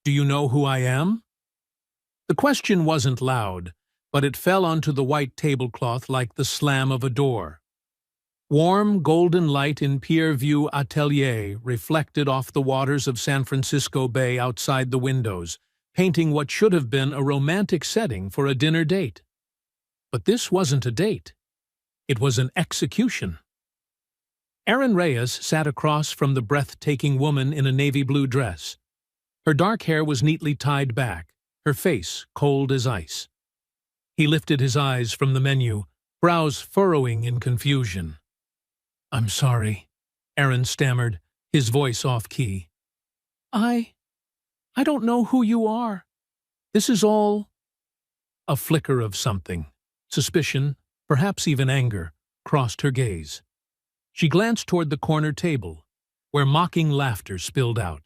Do you know who I am? The question wasn't loud, but it fell onto the white tablecloth like the slam of a door. Warm, golden light in Pier View Atelier reflected off the waters of San Francisco Bay outside the windows, painting what should have been a romantic setting for a dinner date. But this wasn't a date. It was an execution. Erin Reyes sat across from the breathtaking woman in a navy blue dress. Her dark hair was neatly tied back, her face cold as ice. He lifted his eyes from the menu, brows furrowing in confusion. "I'm sorry," Erin stammered, his voice off-key. I don't know who you are. This is all—" A flicker of something, suspicion, perhaps even anger, crossed her gaze. She glanced toward the corner table, where mocking laughter spilled out.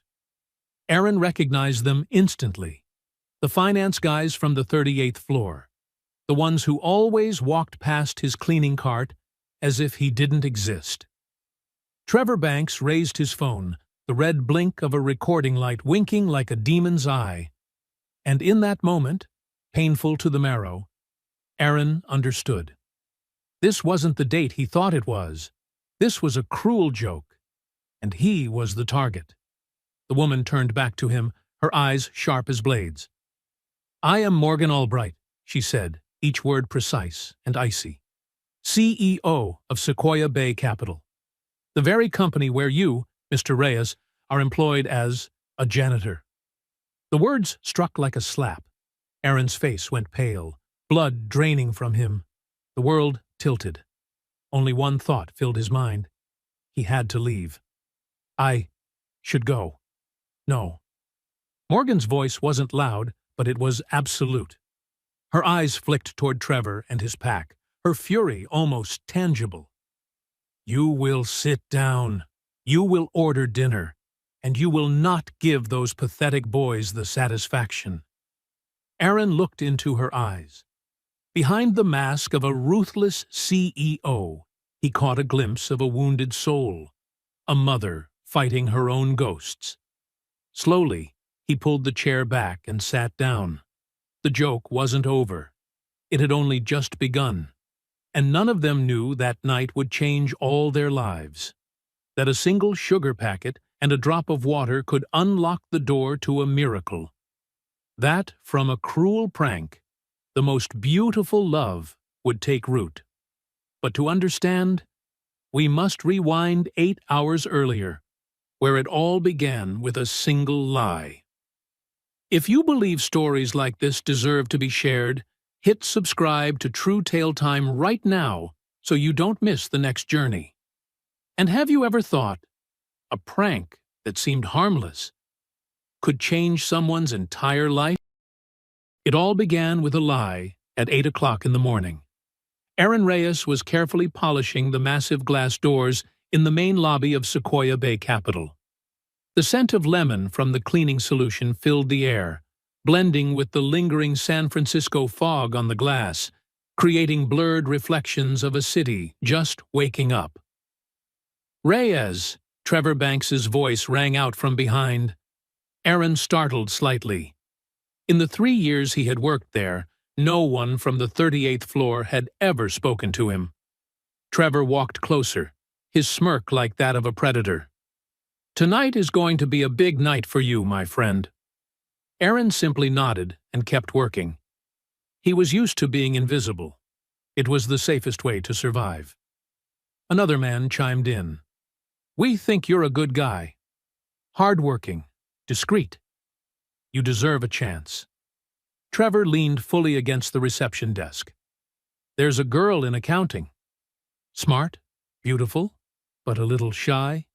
Erin recognized them instantly. The finance guys from the 38th floor. The ones who always walked past his cleaning cart as if he didn't exist. Trevor Banks raised his phone, the red blink of a recording light winking like a demon's eye. And in that moment, painful to the marrow, Erin understood. This wasn't the date he thought it was. This was a cruel joke, and he was the target. The woman turned back to him, her eyes sharp as blades. "I am Morgan Albright," she said, each word precise and icy. "CEO of Sequoia Bay Capital. The very company where you, Mr. Reyes, are employed as a janitor." The words struck like a slap. Erin's face went pale, blood draining from him. The world tilted. Only one thought filled his mind. He had to leave. "I should go." "No." Morgan's voice wasn't loud, but it was absolute. Her eyes flicked toward Trevor and his pack, her fury almost tangible. "You will sit down. You will order dinner. And you will not give those pathetic boys the satisfaction." Erin looked into her eyes. Behind the mask of a ruthless CEO, he caught a glimpse of a wounded soul, a mother fighting her own ghosts. Slowly, he pulled the chair back and sat down. The joke wasn't over. It had only just begun. And none of them knew that night would change all their lives. That a single sugar packet and a drop of water could unlock the door to a miracle. That, from a cruel prank, the most beautiful love would take root. But to understand, we must rewind 8 hours earlier, where it all began with a single lie. If you believe stories like this deserve to be shared, hit subscribe to True Tale Time right now so you don't miss the next journey. And have you ever thought, a prank that seemed harmless could change someone's entire life? It all began with a lie at 8 o'clock in the morning. Erin Reyes was carefully polishing the massive glass doors in the main lobby of Sequoia Bay Capital. The scent of lemon from the cleaning solution filled the air, blending with the lingering San Francisco fog on the glass, creating blurred reflections of a city just waking up. "Reyes!" Trevor Banks's voice rang out from behind. Erin startled slightly. In the 3 years he had worked there, no one from the 38th floor had ever spoken to him. Trevor walked closer, his smirk like that of a predator. "Tonight is going to be a big night for you, my friend." Erin simply nodded and kept working. He was used to being invisible. It was the safest way to survive. Another man chimed in. "We think you're a good guy. Hard-working, discreet. You deserve a chance." Trevor leaned fully against the reception desk. "There's a girl in accounting. Smart, beautiful, but a little shy.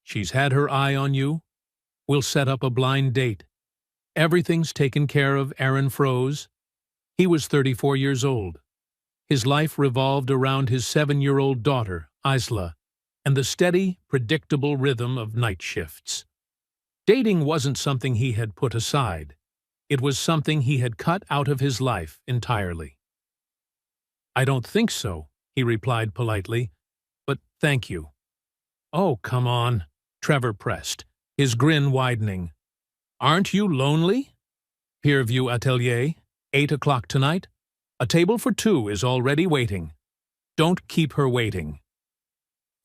She's had her eye on you. We'll set up a blind date. Everything's taken care of." Erin froze. He was 34 years old. His life revolved around his 7-year-old daughter, Isla, and the steady, predictable rhythm of night shifts. Dating wasn't something he had put aside. It was something he had cut out of his life entirely. "I don't think so," he replied politely, "but thank you." "Oh, come on," Trevor pressed, his grin widening. Aren't you lonely? Peer View Atelier, 8 o'clock tonight. A table for 2 is already waiting. Don't keep her waiting.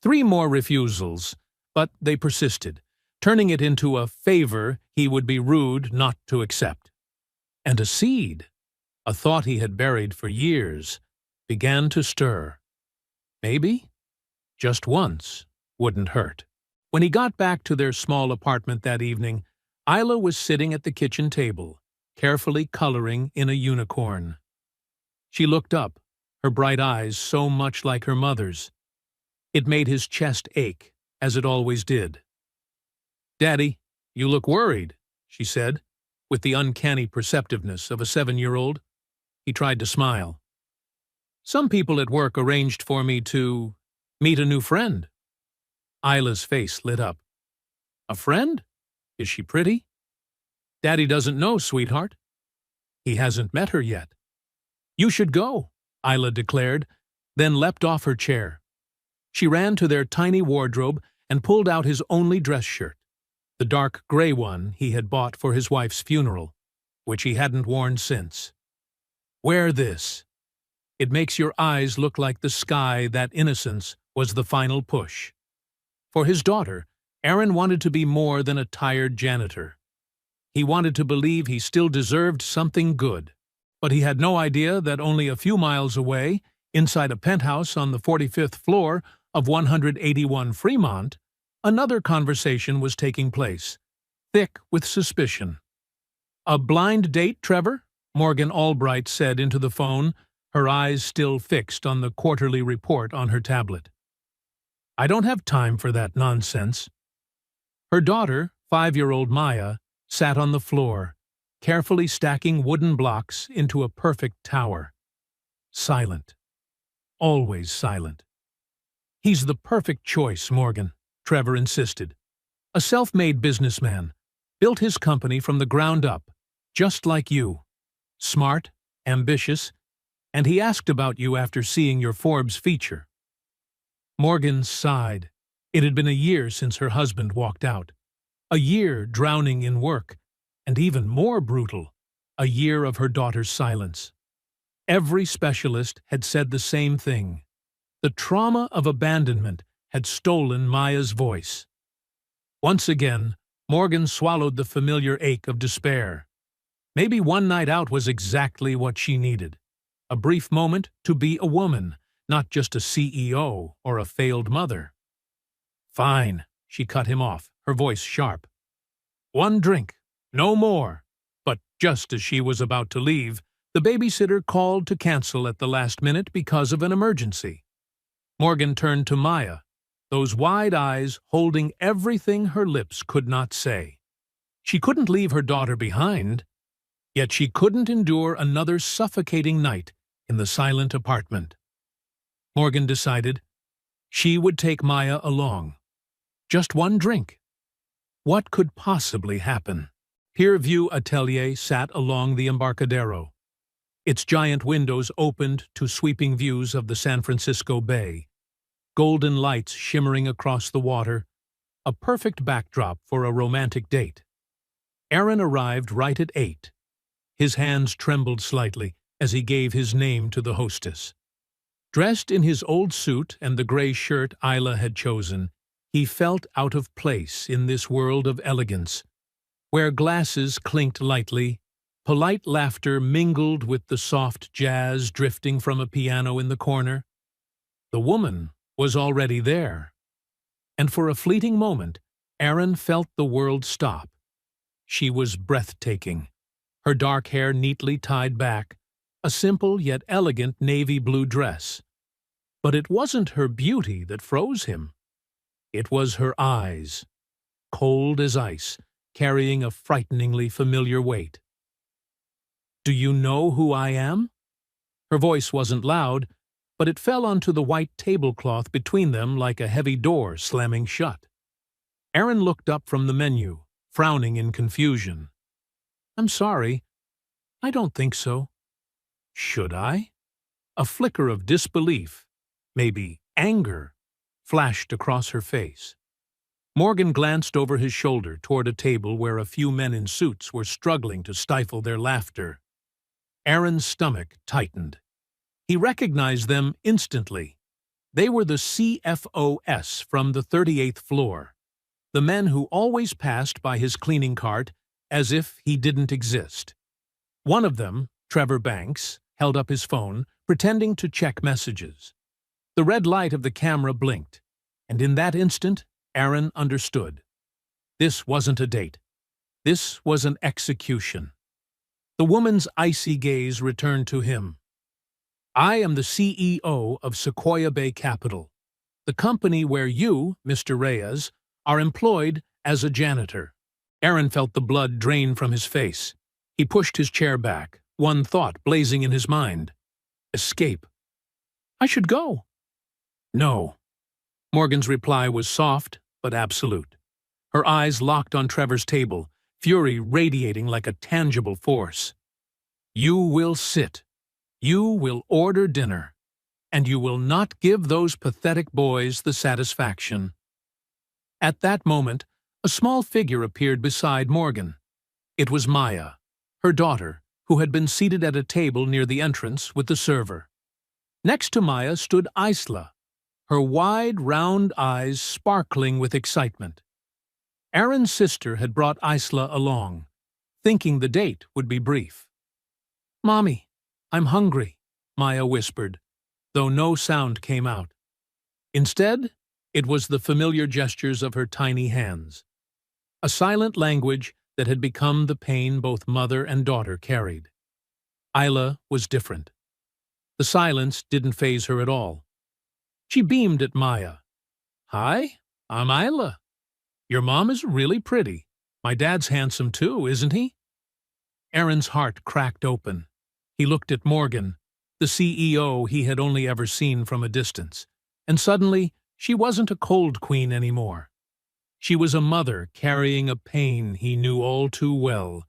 3 more refusals, but they persisted, turning it into a favor he would be rude not to accept. And a seed, a thought he had buried for years, began to stir. Maybe, just once, wouldn't hurt. When he got back to their small apartment that evening, Isla was sitting at the kitchen table, carefully coloring in a unicorn. She looked up, her bright eyes so much like her mother's. It made his chest ache, as it always did. "Daddy, you look worried," she said, with the uncanny perceptiveness of a 7-year-old. He tried to smile. "Some people at work arranged for me to meet a new friend." Isla's face lit up. "A friend? Is she pretty?" "Daddy doesn't know, sweetheart. He hasn't met her yet." "You should go," Isla declared, then leapt off her chair. She ran to their tiny wardrobe and pulled out his only dress shirt, the dark gray one he had bought for his wife's funeral, which he hadn't worn since. "Wear this. It makes your eyes look like the sky. That innocence was the final push." For his daughter, Aaron wanted to be more than a tired janitor. He wanted to believe he still deserved something good. But he had no idea that only a few miles away, inside a penthouse on the 45th floor of 181 Fremont, another conversation was taking place, thick with suspicion. "A blind date, Trevor?" Morgan Albright said into the phone, her eyes still fixed on the quarterly report on her tablet. "I don't have time for that nonsense." Her daughter, 5-year-old Maya, sat on the floor, carefully stacking wooden blocks into a perfect tower. Silent. Always silent. "He's the perfect choice, Morgan," Trevor insisted. "A self-made businessman. Built his company from the ground up, just like you. Smart, ambitious, and he asked about you after seeing your Forbes feature." Morgan sighed. It had been a year since her husband walked out. A year drowning in work, and even more brutal, a year of her daughter's silence. Every specialist had said the same thing. The trauma of abandonment had stolen Maya's voice. Once again, Morgan swallowed the familiar ache of despair. Maybe one night out was exactly what she needed. A brief moment to be a woman, not just a CEO or a failed mother. "Fine," she cut him off, her voice sharp. "1 drink, no more." But just as she was about to leave, the babysitter called to cancel at the last minute because of an emergency. Morgan turned to Maya, those wide eyes holding everything her lips could not say. She couldn't leave her daughter behind, yet she couldn't endure another suffocating night in the silent apartment. Morgan decided she would take Maya along. Just 1 drink. What could possibly happen? Peer View Atelier sat along the Embarcadero. Its giant windows opened to sweeping views of the San Francisco Bay. Golden lights shimmering across the water, a perfect backdrop for a romantic date. Aaron arrived right at 8. His hands trembled slightly as he gave his name to the hostess. Dressed in his old suit and the gray shirt Isla had chosen, he felt out of place in this world of elegance, where glasses clinked lightly, polite laughter mingled with the soft jazz drifting from a piano in the corner. The woman was already there, and for a fleeting moment, Aaron felt the world stop. She was breathtaking, her dark hair neatly tied back, a simple yet elegant navy blue dress. But it wasn't her beauty that froze him. It was her eyes, cold as ice, carrying a frighteningly familiar weight. "Do you know who I am?" Her voice wasn't loud, but it fell onto the white tablecloth between them like a heavy door slamming shut. Aaron looked up from the menu, frowning in confusion. "I'm sorry. I don't think so." "Should I?" A flicker of disbelief, maybe anger, flashed across her face. Morgan glanced over his shoulder toward a table where a few men in suits were struggling to stifle their laughter. Aaron's stomach tightened. He recognized them instantly. They were the CFOs from the 38th floor, the men who always passed by his cleaning cart as if he didn't exist. One of them, Trevor Banks, held up his phone, pretending to check messages. The red light of the camera blinked, and in that instant, Aaron understood. This wasn't a date. This was an execution. The woman's icy gaze returned to him. I am the CEO of Sequoia Bay Capital, the company where you, Mr. Reyes, are employed as a janitor. Aaron felt the blood drain from his face. He pushed his chair back, one thought blazing in his mind. Escape. I should go. No. Morgan's reply was soft but absolute. Her eyes locked on Trevor's table, fury radiating like a tangible force. You will sit. You will order dinner. And you will not give those pathetic boys the satisfaction. At that moment, a small figure appeared beside Morgan. It was Maya, her daughter, who had been seated at a table near the entrance with the server. Next to Maya stood Isla, her wide, round eyes sparkling with excitement. Aaron's sister had brought Isla along, thinking the date would be brief. Mommy, I'm hungry, Maya whispered, though no sound came out. Instead, it was the familiar gestures of her tiny hands, a silent language that had become the pain both mother and daughter carried. Isla was different. The silence didn't faze her at all. She beamed at Maya. Hi, I'm Isla. Your mom is really pretty. My dad's handsome too, isn't he? Aaron's heart cracked open. He looked at Morgan, the CEO he had only ever seen from a distance, and suddenly she wasn't a cold queen anymore. She was a mother carrying a pain he knew all too well,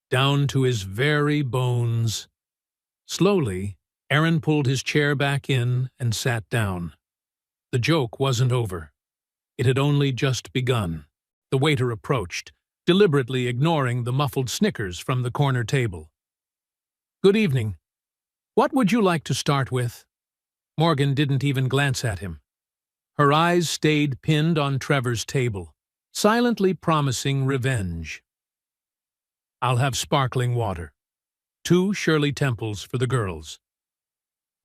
down to his very bones. Slowly, Aaron pulled his chair back in and sat down. The joke wasn't over. It had only just begun. The waiter approached, deliberately ignoring the muffled snickers from the corner table. Good evening. What would you like to start with? Morgan didn't even glance at him. Her eyes stayed pinned on Trevor's table, silently promising revenge. I'll have sparkling water. 2 Shirley Temples for the girls.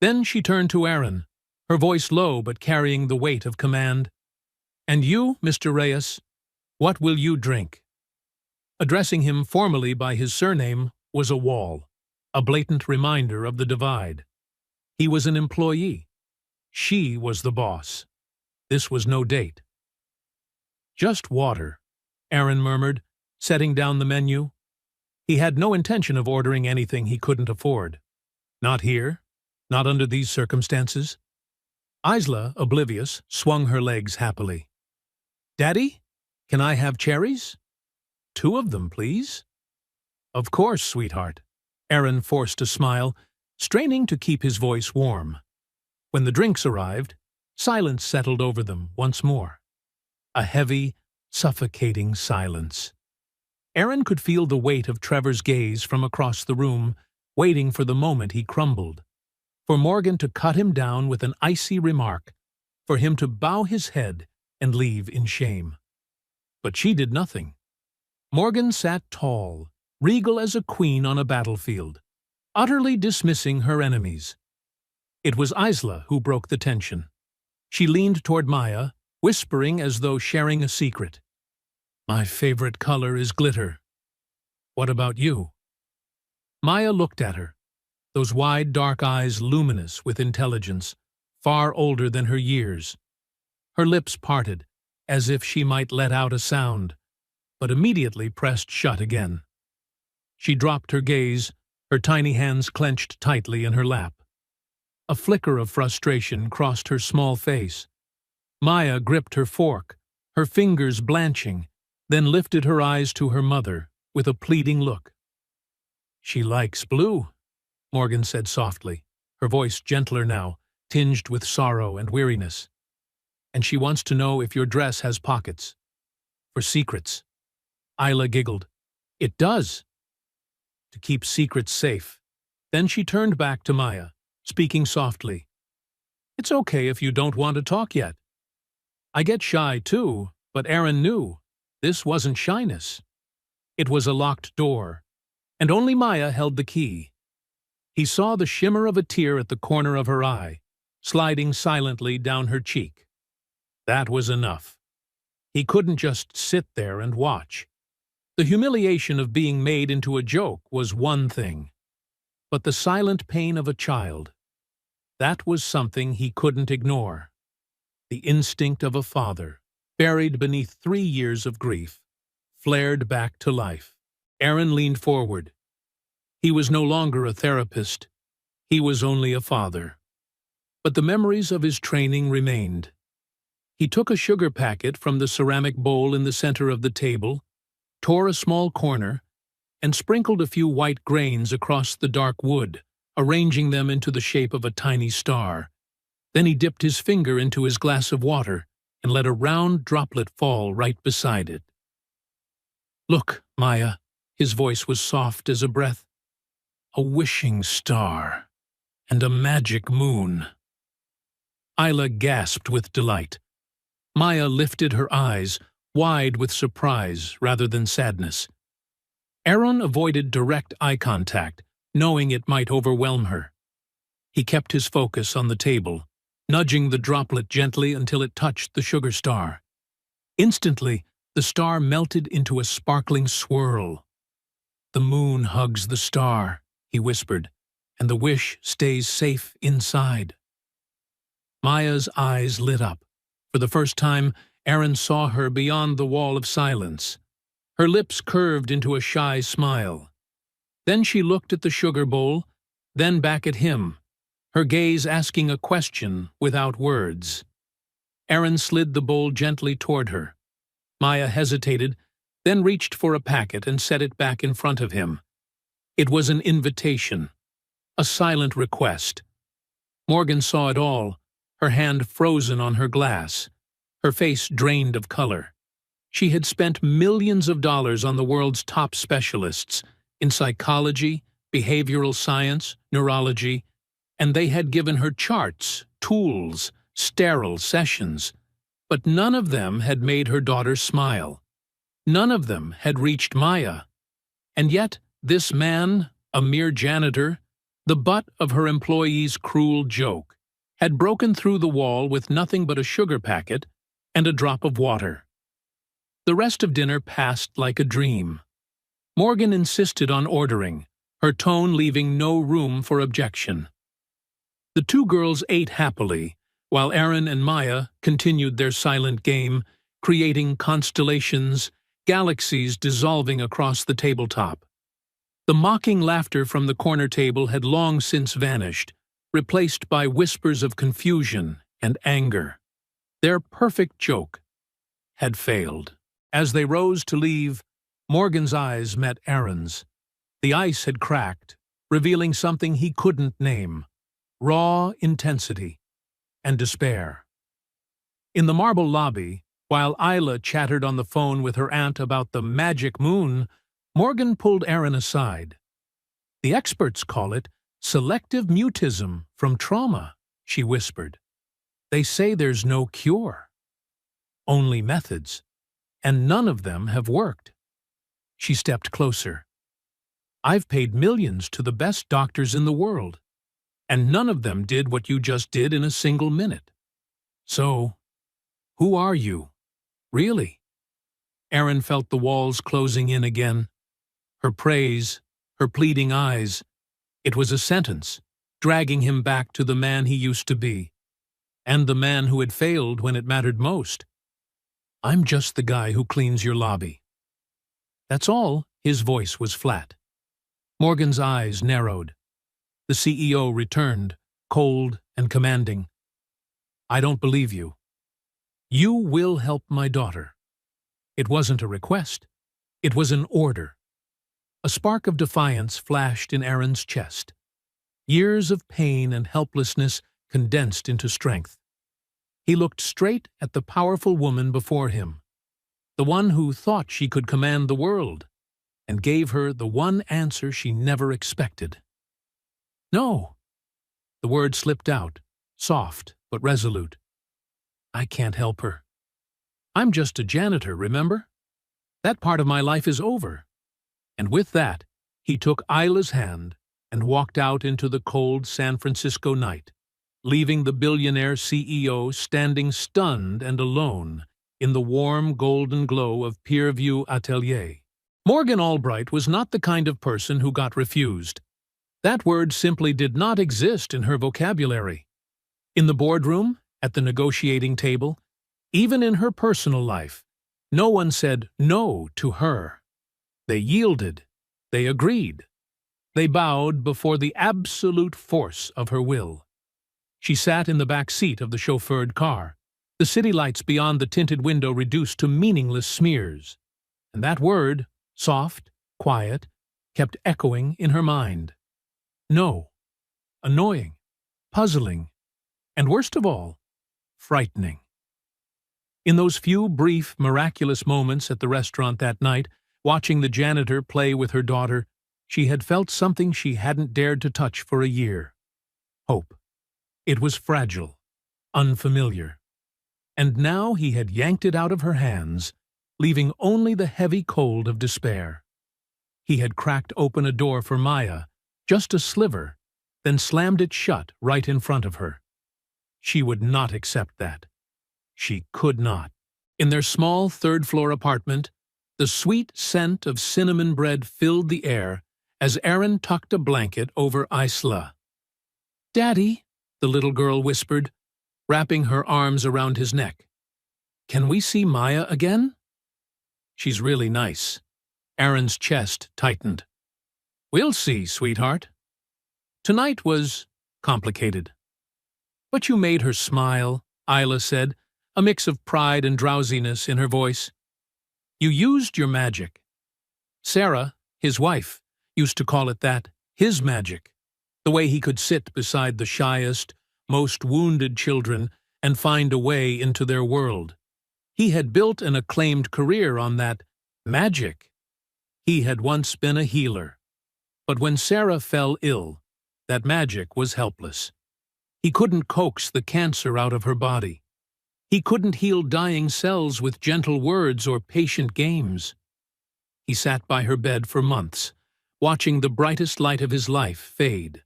Then she turned to Aaron, her voice low but carrying the weight of command. And you, Mr. Reyes, what will you drink? Addressing him formally by his surname was a wall, a blatant reminder of the divide. He was an employee. She was the boss. This was no date. Just water, Aaron murmured, setting down the menu. He had no intention of ordering anything he couldn't afford. Not here, not under these circumstances. Isla, oblivious, swung her legs happily. Daddy, can I have cherries? 2 of them, please. Of course, sweetheart. Aaron forced a smile, straining to keep his voice warm. When the drinks arrived, silence settled over them once more. A heavy, suffocating silence. Aaron could feel the weight of Trevor's gaze from across the room, waiting for the moment he crumbled. For Morgan to cut him down with an icy remark, for him to bow his head and leave in shame. But she did nothing. Morgan sat tall, regal as a queen on a battlefield, utterly dismissing her enemies. It was Isla who broke the tension. She leaned toward Maya, whispering as though sharing a secret. My favorite color is glitter. What about you? Maya looked at her, those wide dark eyes luminous with intelligence, far older than her years. Her lips parted, as if she might let out a sound, but immediately pressed shut again. She dropped her gaze, her tiny hands clenched tightly in her lap. A flicker of frustration crossed her small face. Maya gripped her fork, her fingers blanching, then lifted her eyes to her mother with a pleading look. She likes blue, Morgan said softly, her voice gentler now, tinged with sorrow and weariness. And she wants to know if your dress has pockets. For secrets. Isla giggled. It does. To keep secrets safe. Then she turned back to Maya, speaking softly. It's okay if you don't want to talk yet. I get shy too, but Aaron knew. This wasn't shyness. It was a locked door, and only Maya held the key. He saw the shimmer of a tear at the corner of her eye, sliding silently down her cheek. That was enough. He couldn't just sit there and watch. The humiliation of being made into a joke was one thing, but the silent pain of a child, that was something he couldn't ignore. The instinct of a father, buried beneath 3 years of grief, flared back to life. Aaron leaned forward. He was no longer a therapist. He was only a father. But the memories of his training remained. He took a sugar packet from the ceramic bowl in the center of the table, tore a small corner, and sprinkled a few white grains across the dark wood, arranging them into the shape of a tiny star. Then he dipped his finger into his glass of water and let a round droplet fall right beside it. Look, Maya, his voice was soft as a breath. A wishing star and a magic moon. Isla gasped with delight. Maya lifted her eyes, wide with surprise rather than sadness. Aaron avoided direct eye contact, knowing it might overwhelm her. He kept his focus on the table, nudging the droplet gently until it touched the sugar star. Instantly, the star melted into a sparkling swirl. The moon hugs the star, he whispered, and the wish stays safe inside. Maya's eyes lit up. For the first time, Aaron saw her beyond the wall of silence. Her lips curved into a shy smile. Then she looked at the sugar bowl, then back at him, her gaze asking a question without words. Aaron slid the bowl gently toward her. Maya hesitated, then reached for a packet and set it back in front of him. It was an invitation, a silent request. Morgan saw it all, her hand frozen on her glass, her face drained of color. She had spent millions of dollars on the world's top specialists in psychology, behavioral science, neurology, and they had given her charts, tools, sterile sessions. But none of them had made her daughter smile. None of them had reached Maya. And yet, this man, a mere janitor, the butt of her employee's cruel joke, had broken through the wall with nothing but a sugar packet and a drop of water. The rest of dinner passed like a dream. Morgan insisted on ordering, her tone leaving no room for objection. The two girls ate happily, while Aaron and Maya continued their silent game, creating constellations, galaxies dissolving across the tabletop. The mocking laughter from the corner table had long since vanished, replaced by whispers of confusion and anger. Their perfect joke had failed. As they rose to leave, Morgan's eyes met Aaron's. The ice had cracked, revealing something he couldn't name: raw intensity and despair. In the marble lobby, while Isla chattered on the phone with her aunt about the magic moon, Morgan pulled Aaron aside. The experts call it selective mutism from trauma, she whispered. They say there's no cure, only methods, and none of them have worked. She stepped closer. I've paid millions to the best doctors in the world, and none of them did what you just did in a single minute. So, who are you, really? Aaron felt the walls closing in again. Her praise, her pleading eyes. It was a sentence, dragging him back to the man he used to be, and the man who had failed when it mattered most. I'm just the guy who cleans your lobby. That's all. His voice was flat. Morgan's eyes narrowed. The CEO returned, cold and commanding. I don't believe you. You will help my daughter. It wasn't a request. It was an order. A spark of defiance flashed in Aaron's chest. Years of pain and helplessness condensed into strength. He looked straight at the powerful woman before him. the one who thought she could command the world, and gave her the one answer she never expected. "No." The word slipped out, soft but resolute. "I can't help her. I'm just a janitor, remember? That part of my life is over." And with that, he took Isla's hand and walked out into the cold San Francisco night, leaving the billionaire CEO standing stunned and alone in the warm golden glow of Pierview Atelier. Morgan Albright was not the kind of person who got refused. That word simply did not exist in her vocabulary. In the boardroom, at the negotiating table, even in her personal life, no one said no to her. They yielded. They agreed. They bowed before the absolute force of her will. She sat in the back seat of the chauffeured car, the city lights beyond the tinted window reduced to meaningless smears. And that word, soft, quiet, kept echoing in her mind. No. Annoying, puzzling, and worst of all, frightening. In those few brief, miraculous moments at the restaurant that night, watching the janitor play with her daughter, she had felt something she hadn't dared to touch for a year. Hope. It was fragile, unfamiliar. And now he had yanked it out of her hands, leaving only the heavy cold of despair. He had cracked open a door for Maya, just a sliver, then slammed it shut right in front of her. She would not accept that. She could not. In their small third-floor apartment, the sweet scent of cinnamon bread filled the air as Aaron tucked a blanket over Isla. "Daddy," the little girl whispered, wrapping her arms around his neck. "Can we see Maya again?" "She's really nice." Aaron's chest tightened. "We'll see, sweetheart." Tonight was complicated. "But you made her smile," Isla said, a mix of pride and drowsiness in her voice. "You used your magic." Sarah, his wife, used to call it that, his magic, the way he could sit beside the shyest, most wounded children and find a way into their world. He had built an acclaimed career on that magic. He had once been a healer. But when Sarah fell ill, that magic was helpless. He couldn't coax the cancer out of her body. He couldn't heal dying cells with gentle words or patient games. He sat by her bed for months, watching the brightest light of his life fade.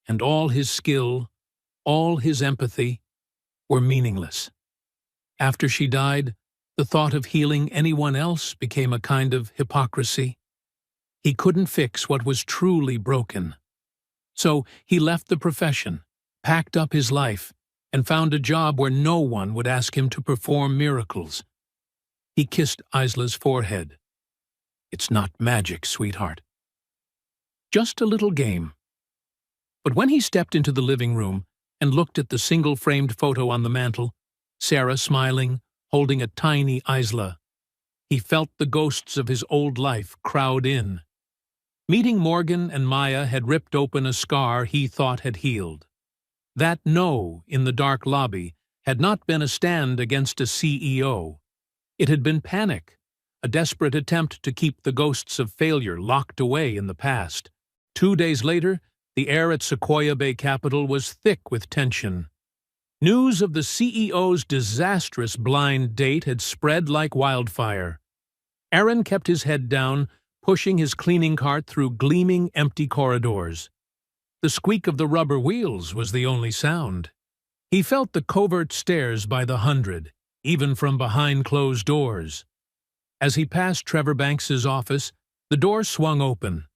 And all his skill, all his empathy, were meaningless. After she died, the thought of healing anyone else became a kind of hypocrisy. He couldn't fix what was truly broken. So he left the profession, packed up his life, and found a job where no one would ask him to perform miracles. He kissed Isla's forehead. "It's not magic, sweetheart. Just a little game." But when he stepped into the living room and looked at the single-framed photo on the mantel, Sarah smiling, holding a tiny Isla, he felt the ghosts of his old life crowd in. Meeting Morgan and Maya had ripped open a scar he thought had healed. That no in the dark lobby had not been a stand against a CEO. It had been panic, a desperate attempt to keep the ghosts of failure locked away in the past. 2 days later, the air at Sequoia Bay Capitol was thick with tension. News of the CEO's disastrous blind date had spread like wildfire. Aaron kept his head down, pushing his cleaning cart through gleaming, empty corridors. The squeak of the rubber wheels was the only sound. He felt the covert stares by the hundred, even from behind closed doors. As he passed Trevor Banks's office, the door swung open.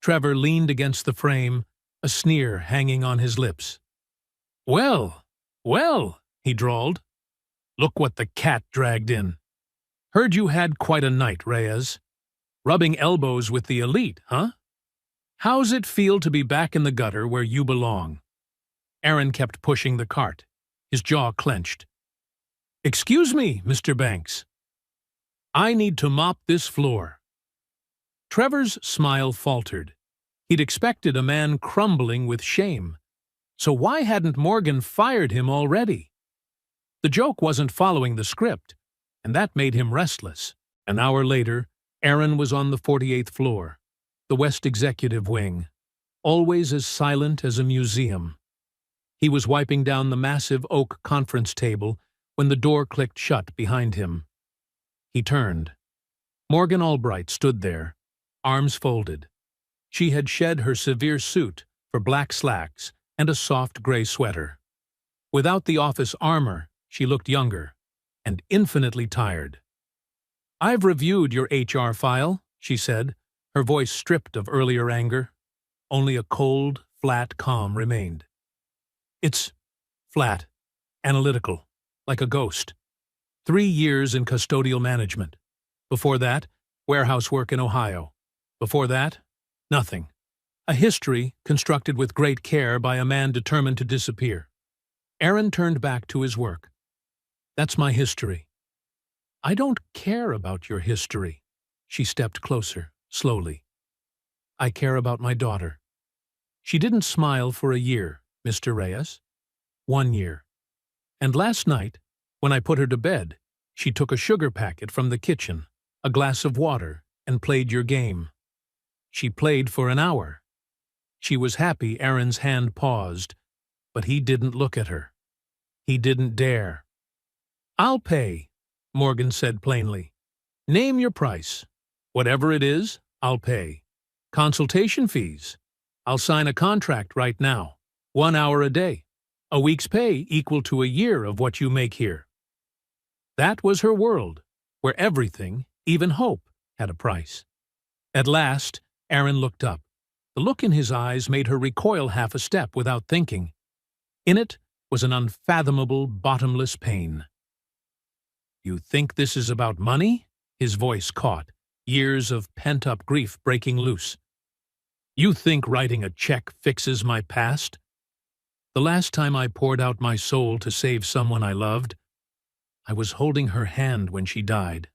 Trevor leaned against the frame, a sneer hanging on his lips. "Well, well," he drawled. "Look what the cat dragged in. Heard you had quite a night, Reyes. Rubbing elbows with the elite, huh? How's it feel to be back in the gutter where you belong?" Aaron kept pushing the cart, his jaw clenched. "Excuse me, Mr. Banks. I need to mop this floor." Trevor's smile faltered. He'd expected a man crumbling with shame. So why hadn't Morgan fired him already? The joke wasn't following the script, and that made him restless. An hour later, Aaron was on the 48th floor, the West Executive Wing, always as silent as a museum. He was wiping down the massive oak conference table when the door clicked shut behind him. He turned. Morgan Albright stood there, arms folded. She had shed her severe suit for black slacks and a soft gray sweater. Without the office armor, she looked younger and infinitely tired. "I've reviewed your HR file," she said, her voice stripped of earlier anger. Only a cold, flat calm remained. "It's flat, analytical, like a ghost. 3 years in custodial management. Before that, warehouse work in Ohio. Before that, nothing. A history constructed with great care by a man determined to disappear." Aaron turned back to his work. "That's my history." "I don't care about your history." She stepped closer, slowly. "I care about my daughter. She didn't smile for a year, Mr. Reyes. 1 year. And last night, when I put her to bed, she took a sugar packet from the kitchen, a glass of water, and played your game. She played for an hour. She was happy." Aaron's hand paused, but he didn't look at her. He didn't dare. "I'll pay," Morgan said plainly. "Name your price. Whatever it is, I'll pay. Consultation fees. I'll sign a contract right now. 1 hour a day. A week's pay equal to a year of what you make here." That was her world, where everything, even hope, had a price. At last, Aaron looked up. The look in his eyes made her recoil half a step without thinking. In it was an unfathomable, bottomless pain. "You think this is about money?" His voice caught, years of pent-up grief breaking loose. "You think writing a check fixes my past? The last time I poured out my soul to save someone I loved, I was holding her hand when she died."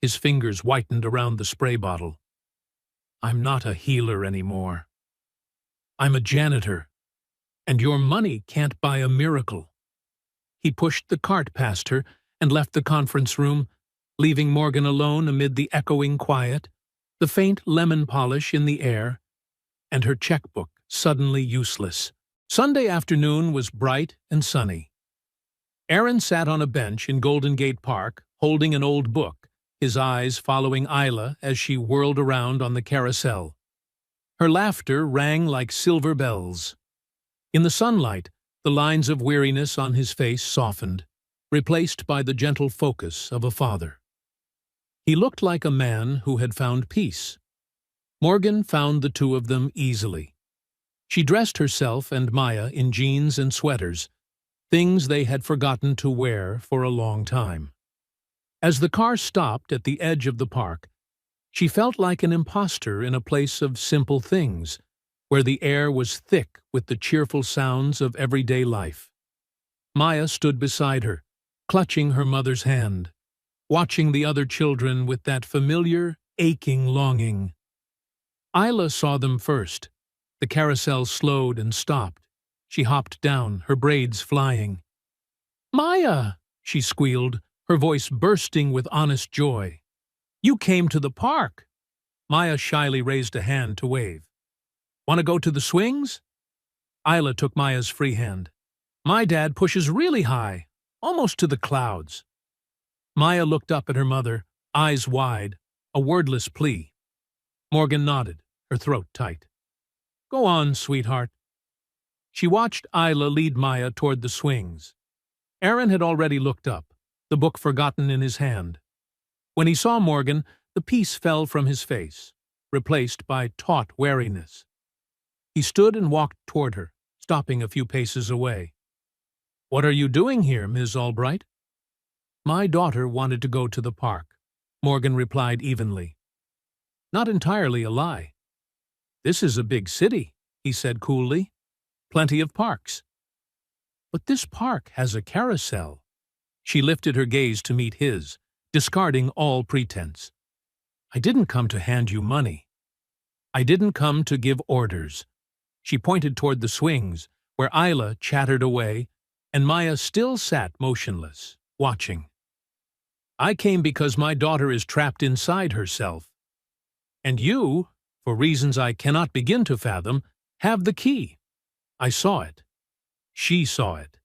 His fingers whitened around the spray bottle. "I'm not a healer anymore. I'm a janitor, and your money can't buy a miracle." He pushed the cart past her and left the conference room, leaving Morgan alone amid the echoing quiet, the faint lemon polish in the air, and her checkbook suddenly useless. Sunday afternoon was bright and sunny. Aaron sat on a bench in Golden Gate Park, holding an old book, his eyes following Isla as she whirled around on the carousel. Her laughter rang like silver bells. In the sunlight, the lines of weariness on his face softened, replaced by the gentle focus of a father. He looked like a man who had found peace. Morgan found the two of them easily. She dressed herself and Maya in jeans and sweaters, things they had forgotten to wear for a long time. As the car stopped at the edge of the park, she felt like an imposter in a place of simple things, where the air was thick with the cheerful sounds of everyday life. Maya stood beside her, clutching her mother's hand, watching the other children with that familiar, aching longing. Isla saw them first. The carousel slowed and stopped. She hopped down, her braids flying. "Maya!" she squealed, her voice bursting with honest joy. "You came to the park!" Maya shyly raised a hand to wave. "Want to go to the swings?" Isla took Maya's free hand. "My dad pushes really high, almost to the clouds." Maya looked up at her mother, eyes wide, a wordless plea. Morgan nodded, her throat tight. "Go on, sweetheart." She watched Isla lead Maya toward the swings. Aaron had already looked up, the book forgotten in his hand. When he saw Morgan, the peace fell from his face, replaced by taut wariness. He stood and walked toward her, stopping a few paces away. "What are you doing here, Ms. Albright?" "My daughter wanted to go to the park," Morgan replied evenly. Not entirely a lie. "This is a big city," he said coolly. "Plenty of parks." "But this park has a carousel." She lifted her gaze to meet his, discarding all pretense. "I didn't come to hand you money. I didn't come to give orders." She pointed toward the swings, where Isla chattered away, and Maya still sat motionless, watching. I came because my daughter is trapped inside herself. And you, for reasons I cannot begin to fathom, have the key. I saw it. She saw it.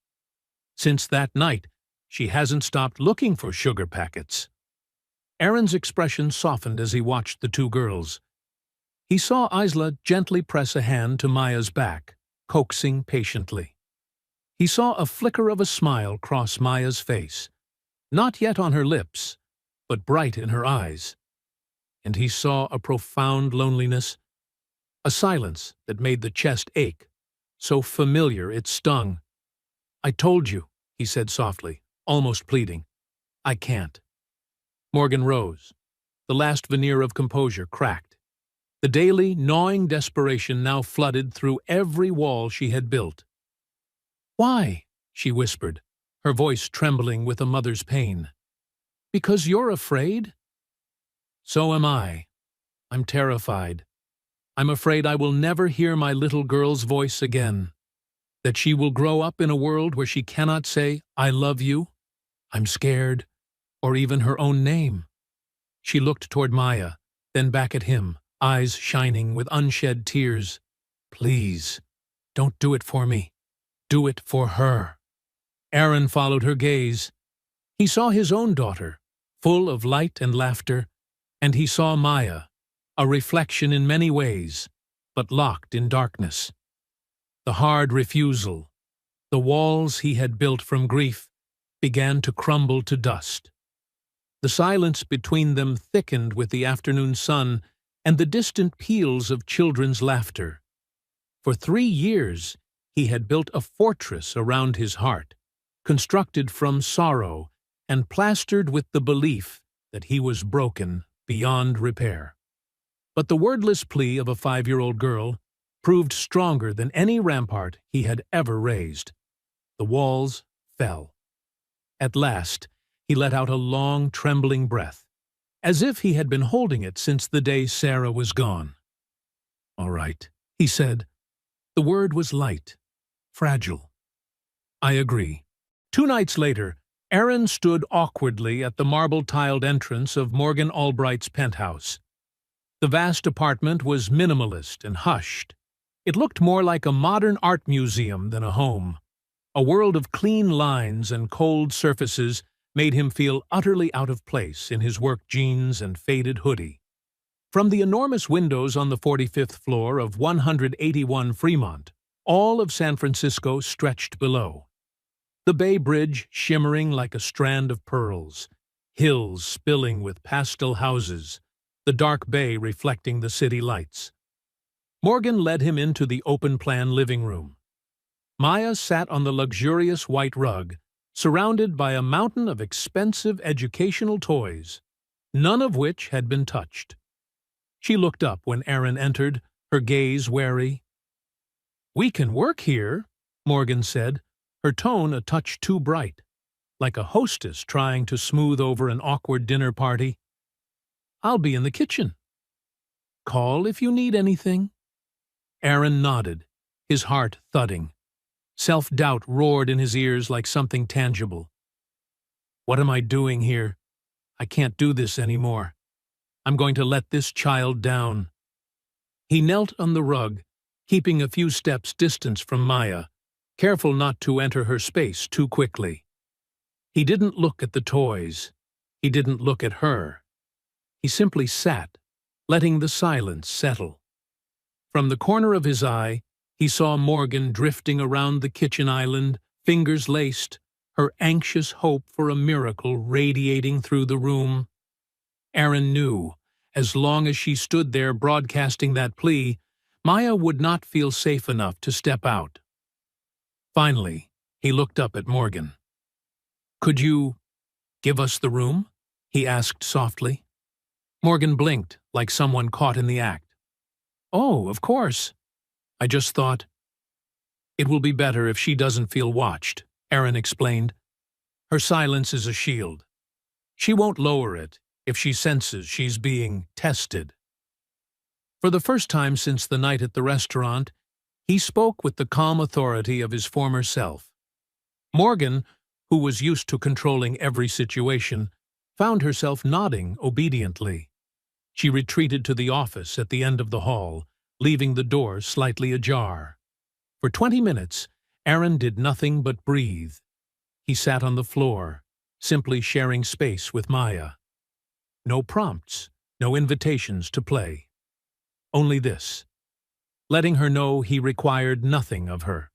Since that night, she hasn't stopped looking for sugar packets. Aaron's expression softened as he watched the two girls. He saw Isla gently press a hand to Maya's back, coaxing patiently. He saw a flicker of a smile cross Maya's face, not yet on her lips, but bright in her eyes. And he saw a profound loneliness, a silence that made the chest ache, so familiar it stung. I told you, he said softly, almost pleading. I can't. Morgan rose. The last veneer of composure cracked. The daily, gnawing desperation now flooded through every wall she had built. Why? She whispered, her voice trembling with a mother's pain. Because you're afraid? So am I. I'm terrified. I'm afraid I will never hear my little girl's voice again. That she will grow up in a world where she cannot say, I love you, I'm scared, or even her own name. She looked toward Maya, then back at him, eyes shining with unshed tears. Please, don't do it for me. Do it for her. Aaron followed her gaze. He saw his own daughter, full of light and laughter, and he saw Maya, a reflection in many ways, but locked in darkness. The hard refusal, the walls he had built from grief, began to crumble to dust. The silence between them thickened with the afternoon sun and the distant peals of children's laughter. For 3 years, he had built a fortress around his heart, constructed from sorrow and plastered with the belief that he was broken beyond repair. But the wordless plea of a 5-year-old girl proved stronger than any rampart he had ever raised. The walls fell. At last, he let out a long, trembling breath, as if he had been holding it since the day Sarah was gone. All right, he said. The word was light, fragile. I agree. 2 nights later, Aaron stood awkwardly at the marble-tiled entrance of Morgan Albright's penthouse. The vast apartment was minimalist and hushed. It looked more like a modern art museum than a home. A world of clean lines and cold surfaces made him feel utterly out of place in his work jeans and faded hoodie. From the enormous windows on the 45th floor of 181 Fremont, all of San Francisco stretched below. The Bay Bridge shimmering like a strand of pearls, hills spilling with pastel houses, the dark bay reflecting the city lights. Morgan led him into the open-plan living room. Maya sat on the luxurious white rug, surrounded by a mountain of expensive educational toys, none of which had been touched. She looked up when Aaron entered, her gaze wary. "We can work here," Morgan said, her tone a touch too bright, like a hostess trying to smooth over an awkward dinner party. "I'll be in the kitchen. Call if you need anything." Aaron nodded, his heart thudding. Self-doubt roared in his ears like something tangible. What am I doing here? I can't do this anymore. I'm going to let this child down. He knelt on the rug, keeping a few steps distance from Maya, careful not to enter her space too quickly. He didn't look at the toys. He didn't look at her. He simply sat, letting the silence settle. From the corner of his eye, he saw Morgan drifting around the kitchen island, fingers laced, her anxious hope for a miracle radiating through the room. Aaron knew, as long as she stood there broadcasting that plea, Maya would not feel safe enough to step out. Finally, he looked up at Morgan. "Could you give us the room?" he asked softly. Morgan blinked, like someone caught in the act. "Oh, of course. I just thought—" "It will be better if she doesn't feel watched," Aaron explained. "Her silence is a shield. She won't lower it if she senses she's being tested." For the first time since the night at the restaurant, he spoke with the calm authority of his former self. Morgan, who was used to controlling every situation, found herself nodding obediently. She retreated to the office at the end of the hall, leaving the door slightly ajar. For 20 minutes, Aaron did nothing but breathe. He sat on the floor, simply sharing space with Maya. No prompts, no invitations to play. Only this, letting her know he required nothing of her.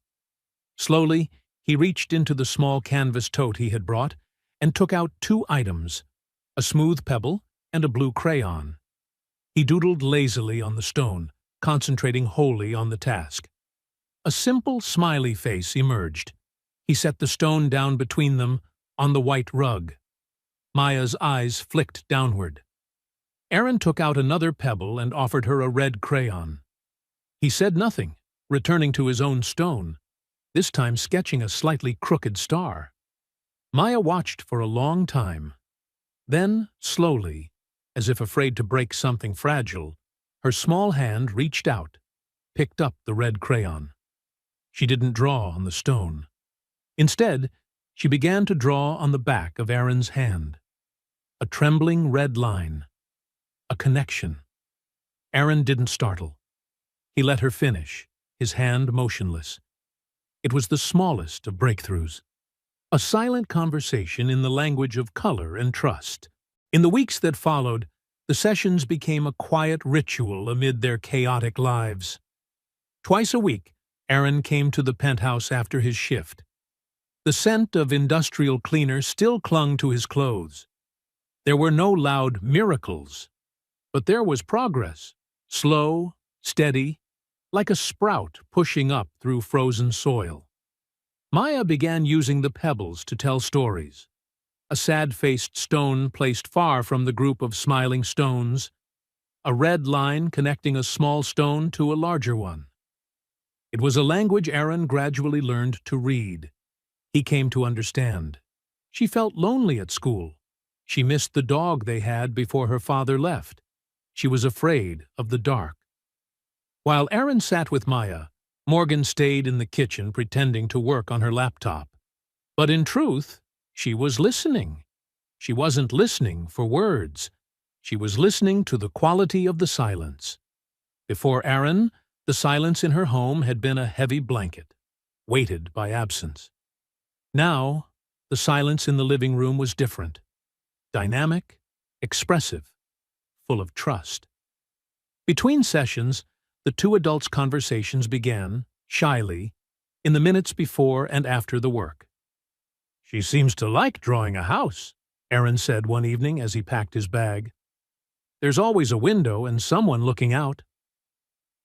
Slowly, he reached into the small canvas tote he had brought and took out 2 items, a smooth pebble and a blue crayon. He doodled lazily on the stone, concentrating wholly on the task. A simple, smiley face emerged. He set the stone down between them on the white rug. Maya's eyes flicked downward. Aaron took out another pebble and offered her a red crayon. He said nothing, returning to his own stone, this time sketching a slightly crooked star. Maya watched for a long time. Then, slowly, as if afraid to break something fragile, her small hand reached out, picked up the red crayon. She didn't draw on the stone. Instead, she began to draw on the back of Aaron's hand. A trembling red line. A connection. Aaron didn't startle. He let her finish, his hand motionless. It was the smallest of breakthroughs. A silent conversation in the language of color and trust. In the weeks that followed, the sessions became a quiet ritual amid their chaotic lives. Twice a week, Aaron came to the penthouse after his shift. The scent of industrial cleaner still clung to his clothes. There were no loud miracles, but there was progress, slow, steady, like a sprout pushing up through frozen soil. Maya began using the pebbles to tell stories. A sad-faced stone placed far from the group of smiling stones, a red line connecting a small stone to a larger one. It was a language Aaron gradually learned to read. He came to understand. She felt lonely at school. She missed the dog they had before her father left. She was afraid of the dark. While Aaron sat with Maya, Morgan stayed in the kitchen pretending to work on her laptop. But in truth, she was listening. She wasn't listening for words. She was listening to the quality of the silence. Before Aaron, the silence in her home had been a heavy blanket, weighted by absence. Now, the silence in the living room was different. Dynamic, expressive, full of trust. Between sessions, the 2 adults' conversations began, shyly, in the minutes before and after the work. "She seems to like drawing a house," Aaron said one evening as he packed his bag. "There's always a window and someone looking out."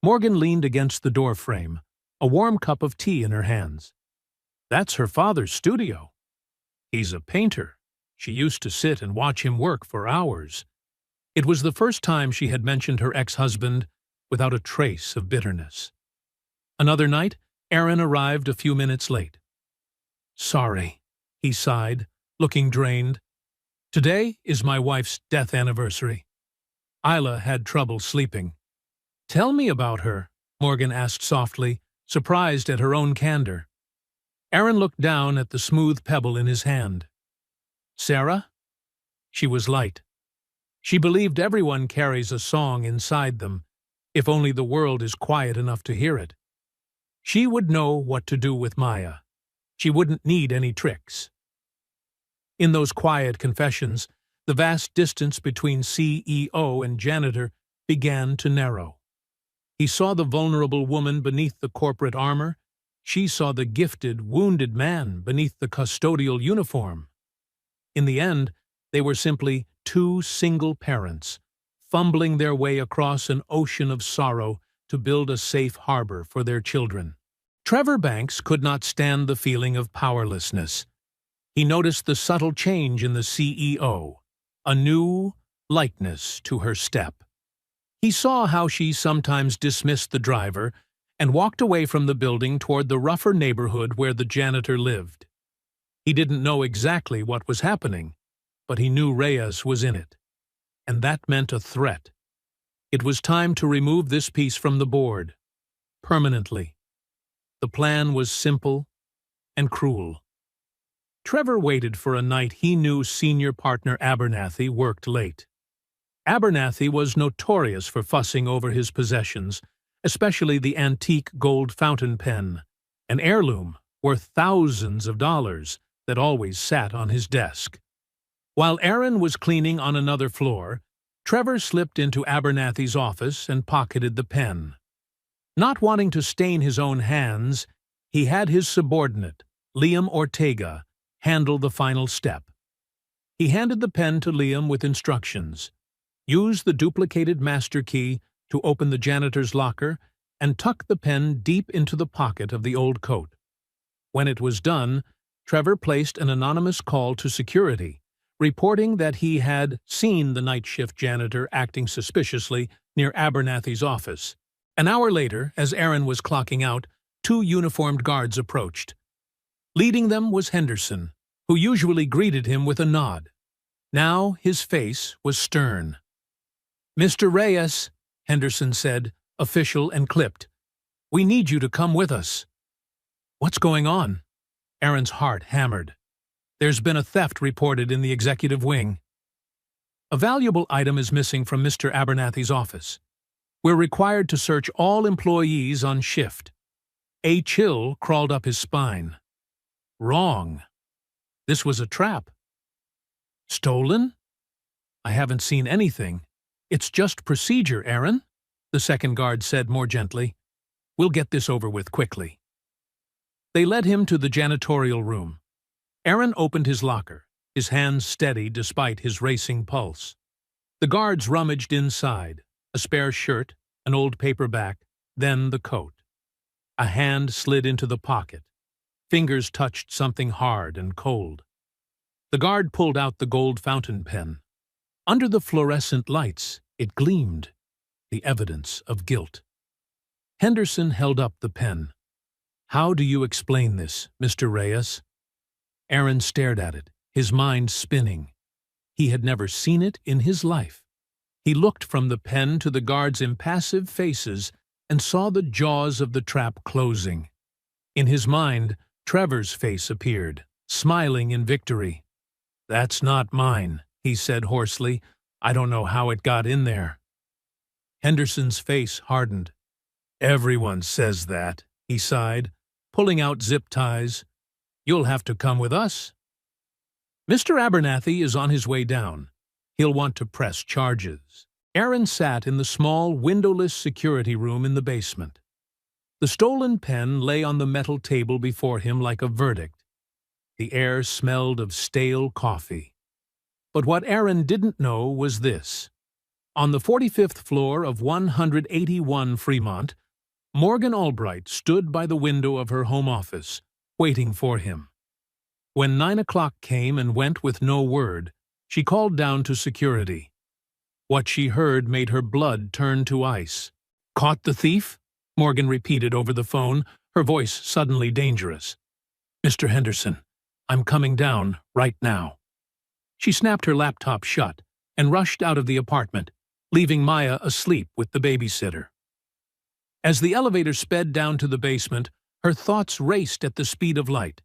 Morgan leaned against the door frame, a warm cup of tea in her hands. "That's her father's studio. He's a painter. She used to sit and watch him work for hours." It was the first time she had mentioned her ex-husband without a trace of bitterness. Another night, Aaron arrived a few minutes late. "Sorry," he sighed, looking drained. "Today is my wife's death anniversary. Isla had trouble sleeping." "Tell me about her," Morgan asked softly, surprised at her own candor. Aaron looked down at the smooth pebble in his hand. "Sarah?" She was light. She believed everyone carries a song inside them, if only the world is quiet enough to hear it. She would know what to do with Maya. She wouldn't need any tricks. In those quiet confessions, the vast distance between CEO and janitor began to narrow. He saw the vulnerable woman beneath the corporate armor. She saw the gifted, wounded man beneath the custodial uniform. In the end, they were simply 2 single parents, fumbling their way across an ocean of sorrow to build a safe harbor for their children. Trevor Banks could not stand the feeling of powerlessness. He noticed the subtle change in the CEO, a new lightness to her step. He saw how she sometimes dismissed the driver and walked away from the building toward the rougher neighborhood where the janitor lived. He didn't know exactly what was happening, but he knew Reyes was in it. And that meant a threat. It was time to remove this piece from the board, permanently. The plan was simple and cruel. Trevor waited for a night he knew senior partner Abernathy worked late. Abernathy was notorious for fussing over his possessions, especially the antique gold fountain pen, an heirloom worth thousands of dollars that always sat on his desk. While Aaron was cleaning on another floor, Trevor slipped into Abernathy's office and pocketed the pen. Not wanting to stain his own hands, he had his subordinate, Liam Ortega, handle the final step. He handed the pen to Liam with instructions. Use the duplicated master key to open the janitor's locker and tuck the pen deep into the pocket of the old coat. When it was done, Trevor placed an anonymous call to security, reporting that he had seen the night shift janitor acting suspiciously near Abernathy's office. An hour later, as Aaron was clocking out, 2 uniformed guards approached. Leading them was Henderson, who usually greeted him with a nod. Now his face was stern. "Mr. Reyes," Henderson said, official and clipped, "we need you to come with us." "What's going on?" Aaron's heart hammered. "There's been a theft reported in the executive wing. A valuable item is missing from Mr. Abernathy's office. We're required to search all employees on shift." A chill crawled up his spine. Wrong. This was a trap. "Stolen? I haven't seen anything. It's just procedure, Aaron," the second guard said more gently. "We'll get this over with quickly." They led him to the janitorial room. Aaron opened his locker, his hands steady despite his racing pulse. The guards rummaged inside, a spare shirt, an old paperback, then the coat. A hand slid into the pocket. Fingers touched something hard and cold. The guard pulled out the gold fountain pen. Under the fluorescent lights, it gleamed, the evidence of guilt. Henderson held up the pen. "How do you explain this, Mr. Reyes?" Aaron stared at it, his mind spinning. He had never seen it in his life. He looked from the pen to the guards' impassive faces and saw the jaws of the trap closing. In his mind, Trevor's face appeared, smiling in victory. "That's not mine," he said hoarsely. "I don't know how it got in there." Henderson's face hardened. "Everyone says that," he sighed, pulling out zip ties. "You'll have to come with us." "Mr. Abernathy is on his way down. He'll want to press charges." Aaron sat in the small, windowless security room in the basement. The stolen pen lay on the metal table before him like a verdict. The air smelled of stale coffee. But what Aaron didn't know was this. On the 45th floor of 181 Fremont, Morgan Albright stood by the window of her home office, waiting for him. When 9 o'clock came and went with no word, she called down to security. What she heard made her blood turn to ice. "Caught the thief?" Morgan repeated over the phone, her voice suddenly dangerous. "Mr. Henderson, I'm coming down right now." She snapped her laptop shut and rushed out of the apartment, leaving Maya asleep with the babysitter. As the elevator sped down to the basement, her thoughts raced at the speed of light.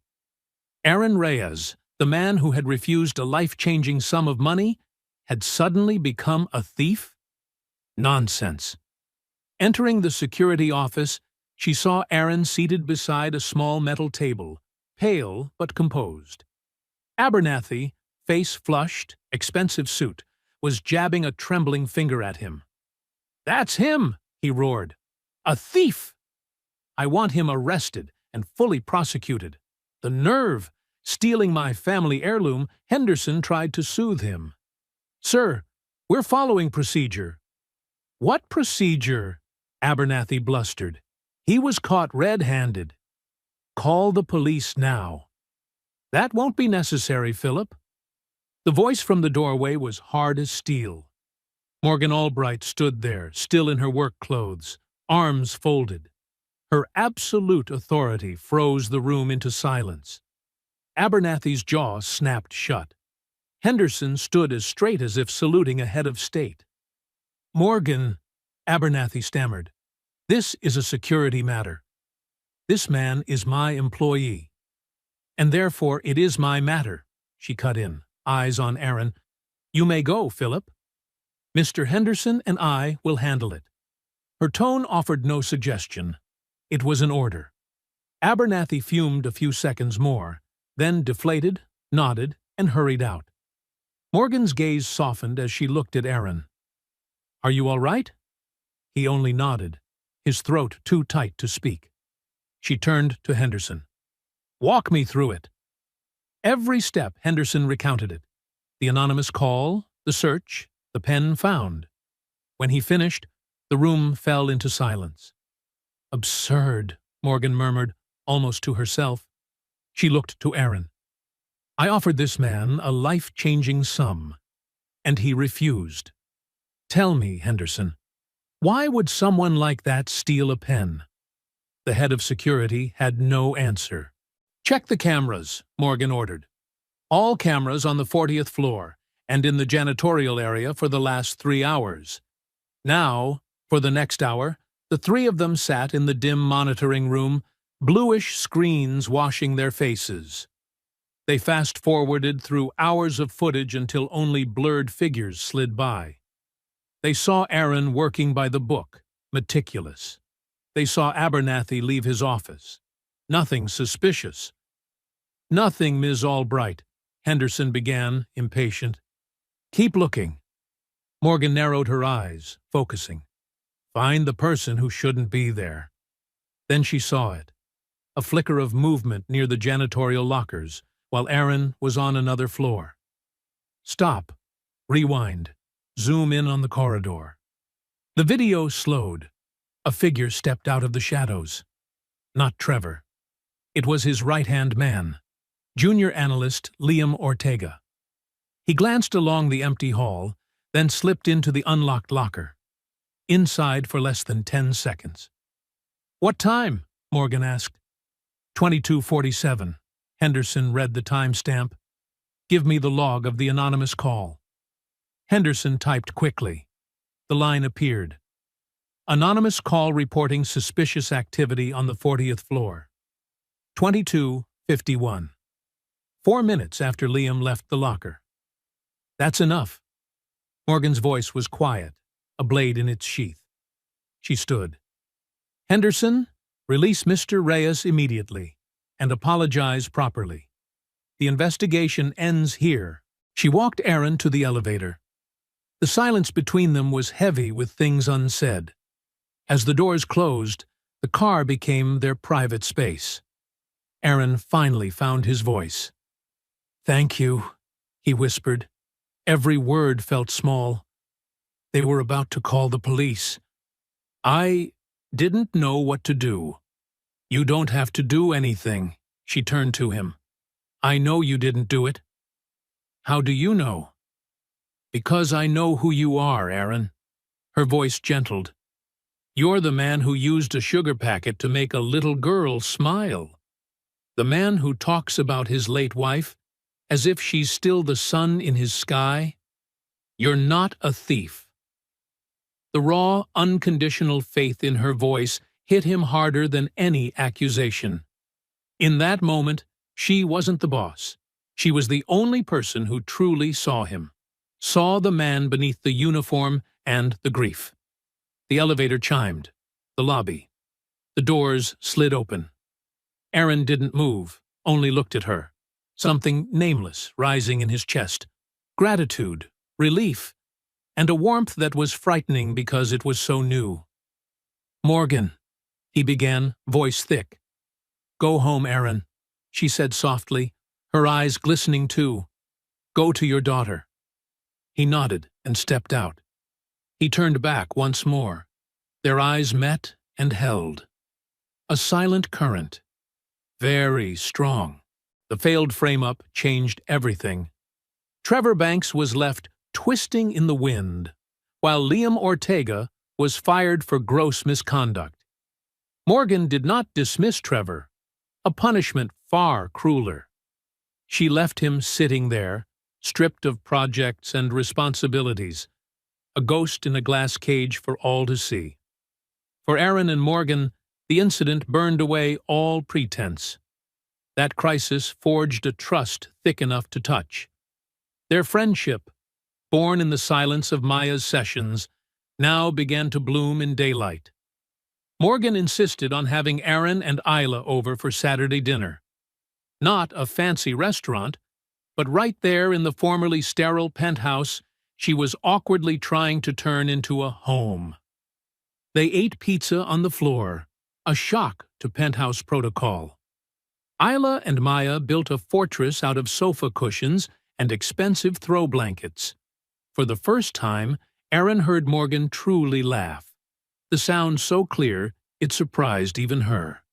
Aaron Reyes, the man who had refused a life-changing sum of money, had suddenly become a thief? Nonsense. Entering the security office, she saw Aaron seated beside a small metal table, pale but composed. Abernathy, face flushed, expensive suit, was jabbing a trembling finger at him. "That's him!" he roared. "A thief! I want him arrested and fully prosecuted. The nerve! Stealing my family heirloom." Henderson tried to soothe him. "Sir, we're following procedure." "What procedure?" Abernathy blustered. "He was caught red-handed." "Call the police now." "That won't be necessary, Philip." The voice from the doorway was hard as steel. Morgan Albright stood there, still in her work clothes, arms folded. Her absolute authority froze the room into silence. Abernathy's jaw snapped shut. Henderson stood as straight as if saluting a head of state. "Morgan," Abernathy stammered, "this is a security matter. This man is my employee." And therefore it is my matter, she cut in, eyes on Aaron. You may go, Philip. Mr. Henderson and I will handle it. Her tone offered no suggestion. It was an order. Abernathy fumed a few seconds more, then deflated, nodded, and hurried out. Morgan's gaze softened as she looked at Aaron. Are you all right? He only nodded, his throat too tight to speak. She turned to Henderson. Walk me through it. Every step Henderson recounted it. The anonymous call, the search, the pen found. When he finished, the room fell into silence. Absurd, Morgan murmured, almost to herself. She looked to Aaron. I offered this man a life-changing sum, and he refused. Tell me, Henderson, why would someone like that steal a pen? The head of security had no answer. Check the cameras, Morgan ordered. All cameras on the 40th floor and in the janitorial area for the last 3 hours. Now, for the next hour, the three of them sat in the dim monitoring room, bluish screens washing their faces. They fast-forwarded through hours of footage until only blurred figures slid by. They saw Aaron working by the book, meticulous. They saw Abernathy leave his office. Nothing suspicious. Nothing, Ms. Albright, Henderson began, impatient. Keep looking. Morgan narrowed her eyes, focusing. Find the person who shouldn't be there. Then she saw it. A flicker of movement near the janitorial lockers, while Aaron was on another floor. Stop. Rewind. Zoom in on the corridor. The video slowed. A figure stepped out of the shadows. Not Trevor. It was his right-hand man, junior analyst Liam Ortega. He glanced along the empty hall, then slipped into the unlocked locker. Inside for less than 10 seconds. What time? Morgan asked. 22:47. Henderson read the timestamp. Give me the log of the anonymous call. Henderson typed quickly. The line appeared. Anonymous call reporting suspicious activity on the 40th floor. 22:51. 4 minutes after Liam left the locker. That's enough. Morgan's voice was quiet, a blade in its sheath. She stood. Henderson, release Mr. Reyes immediately, and apologize properly. The investigation ends here. She walked Aaron to the elevator. The silence between them was heavy with things unsaid. As the doors closed, the car became their private space. Aaron finally found his voice. Thank you, he whispered. Every word felt small. They were about to call the police. I didn't know what to do. You don't have to do anything, she turned to him. I know you didn't do it. How do you know? Because I know who you are, Aaron. Her voice gentled. You're the man who used a sugar packet to make a little girl smile. The man who talks about his late wife as if she's still the sun in his sky. You're not a thief. The raw, unconditional faith in her voice hit him harder than any accusation. In that moment, she wasn't the boss. She was the only person who truly saw him, saw the man beneath the uniform and the grief. The elevator chimed. The lobby. The doors slid open. Aaron didn't move, only looked at her. Something nameless rising in his chest. Gratitude, relief, and a warmth that was frightening because it was so new. Morgan, he began, voice thick. Go home, Aaron, she said softly, her eyes glistening too. Go to your daughter. He nodded and stepped out. He turned back once more. Their eyes met and held. A silent current. Very strong. The failed frame-up changed everything. Trevor Banks was left twisting in the wind, while Liam Ortega was fired for gross misconduct. Morgan did not dismiss Trevor, a punishment far crueler. She left him sitting there, stripped of projects and responsibilities, a ghost in a glass cage for all to see. For Aaron and Morgan, the incident burned away all pretense. That crisis forged a trust thick enough to touch. Their friendship, born in the silence of Maya's sessions, now began to bloom in daylight. Morgan insisted on having Aaron and Isla over for Saturday dinner. Not a fancy restaurant, but right there in the formerly sterile penthouse she was awkwardly trying to turn into a home. They ate pizza on the floor, a shock to penthouse protocol. Isla and Maya built a fortress out of sofa cushions and expensive throw blankets. For the first time, Aaron heard Morgan truly laugh. The sound so clear, it surprised even her.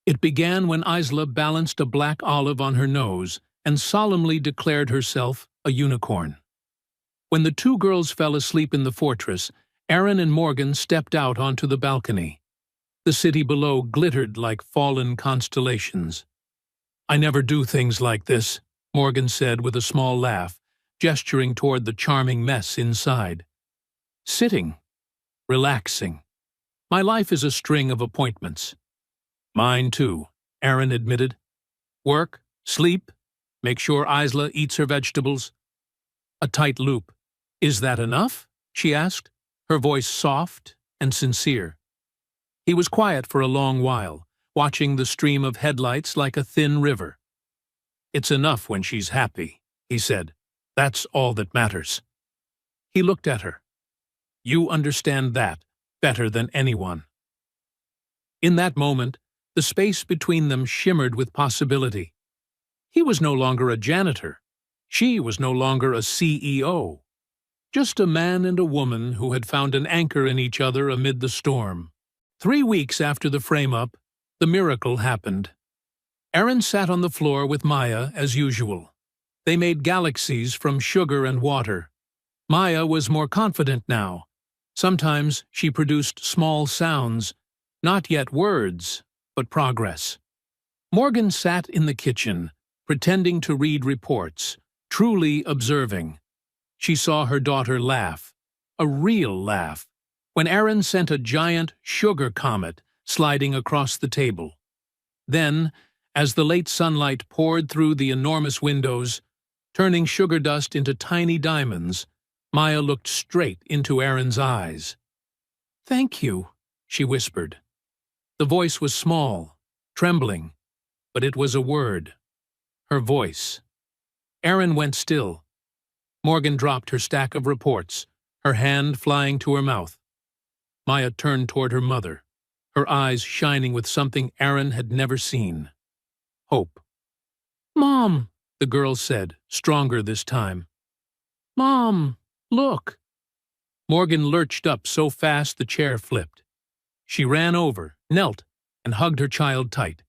It began when Isla balanced a black olive on her nose and solemnly declared herself a unicorn. When the two girls fell asleep in the fortress, Aaron and Morgan stepped out onto the balcony. The city below glittered like fallen constellations. "I never do things like this," Morgan said with a small laugh, gesturing toward the charming mess inside. "Sitting. Relaxing. My life is a string of appointments." "Mine too," Aaron admitted. "Work, sleep, make sure Isla eats her vegetables." A tight loop. "Is that enough?" she asked, her voice soft and sincere. He was quiet for a long while, watching the stream of headlights like a thin river. "It's enough when she's happy," he said. "That's all that matters." He looked at her. "You understand that better than anyone." In that moment, the space between them shimmered with possibility. He was no longer a janitor. She was no longer a CEO. Just a man and a woman who had found an anchor in each other amid the storm. 3 weeks after the frame-up, the miracle happened. Aaron sat on the floor with Maya as usual. They made galaxies from sugar and water. Maya was more confident now. Sometimes she produced small sounds, not yet words, but progress. Morgan sat in the kitchen, pretending to read reports, truly observing. She saw her daughter laugh, a real laugh, when Aaron sent a giant sugar comet sliding across the table. Then, as the late sunlight poured through the enormous windows, turning sugar dust into tiny diamonds, Maya looked straight into Aaron's eyes. "Thank you," she whispered. The voice was small, trembling, but it was a word. Her voice. Aaron went still. Morgan dropped her stack of reports, her hand flying to her mouth. Maya turned toward her mother, her eyes shining with something Aaron had never seen. Hope. "Mom," the girl said, stronger this time. "Mom, look." Morgan lurched up so fast the chair flipped. She ran over, knelt, and hugged her child tight.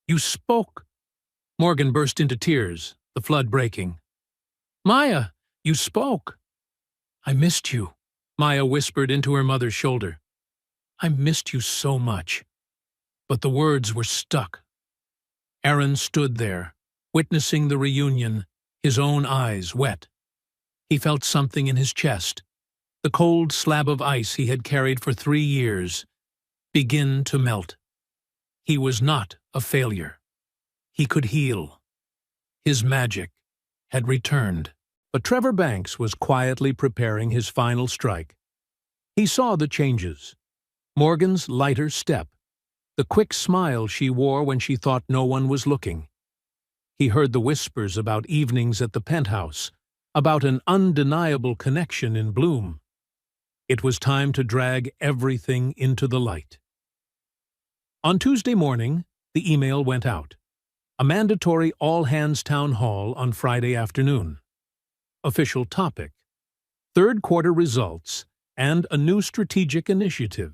"You spoke." Morgan burst into tears, the flood breaking. "Maya, you spoke." "I missed you," Maya whispered into her mother's shoulder. "I missed you so much." But the words were stuck. Aaron stood there, witnessing the reunion, his own eyes wet. He felt something in his chest, the cold slab of ice he had carried for 3 years, begin to melt. He was not a failure. He could heal. His magic had returned. But Trevor Banks was quietly preparing his final strike. He saw the changes. Morgan's lighter step, the quick smile she wore when she thought no one was looking. He heard the whispers about evenings at the penthouse, about an undeniable connection in bloom. It was time to drag everything into the light. On Tuesday morning, the email went out. A mandatory all-hands town hall on Friday afternoon. Official topic: third quarter results and a new strategic initiative.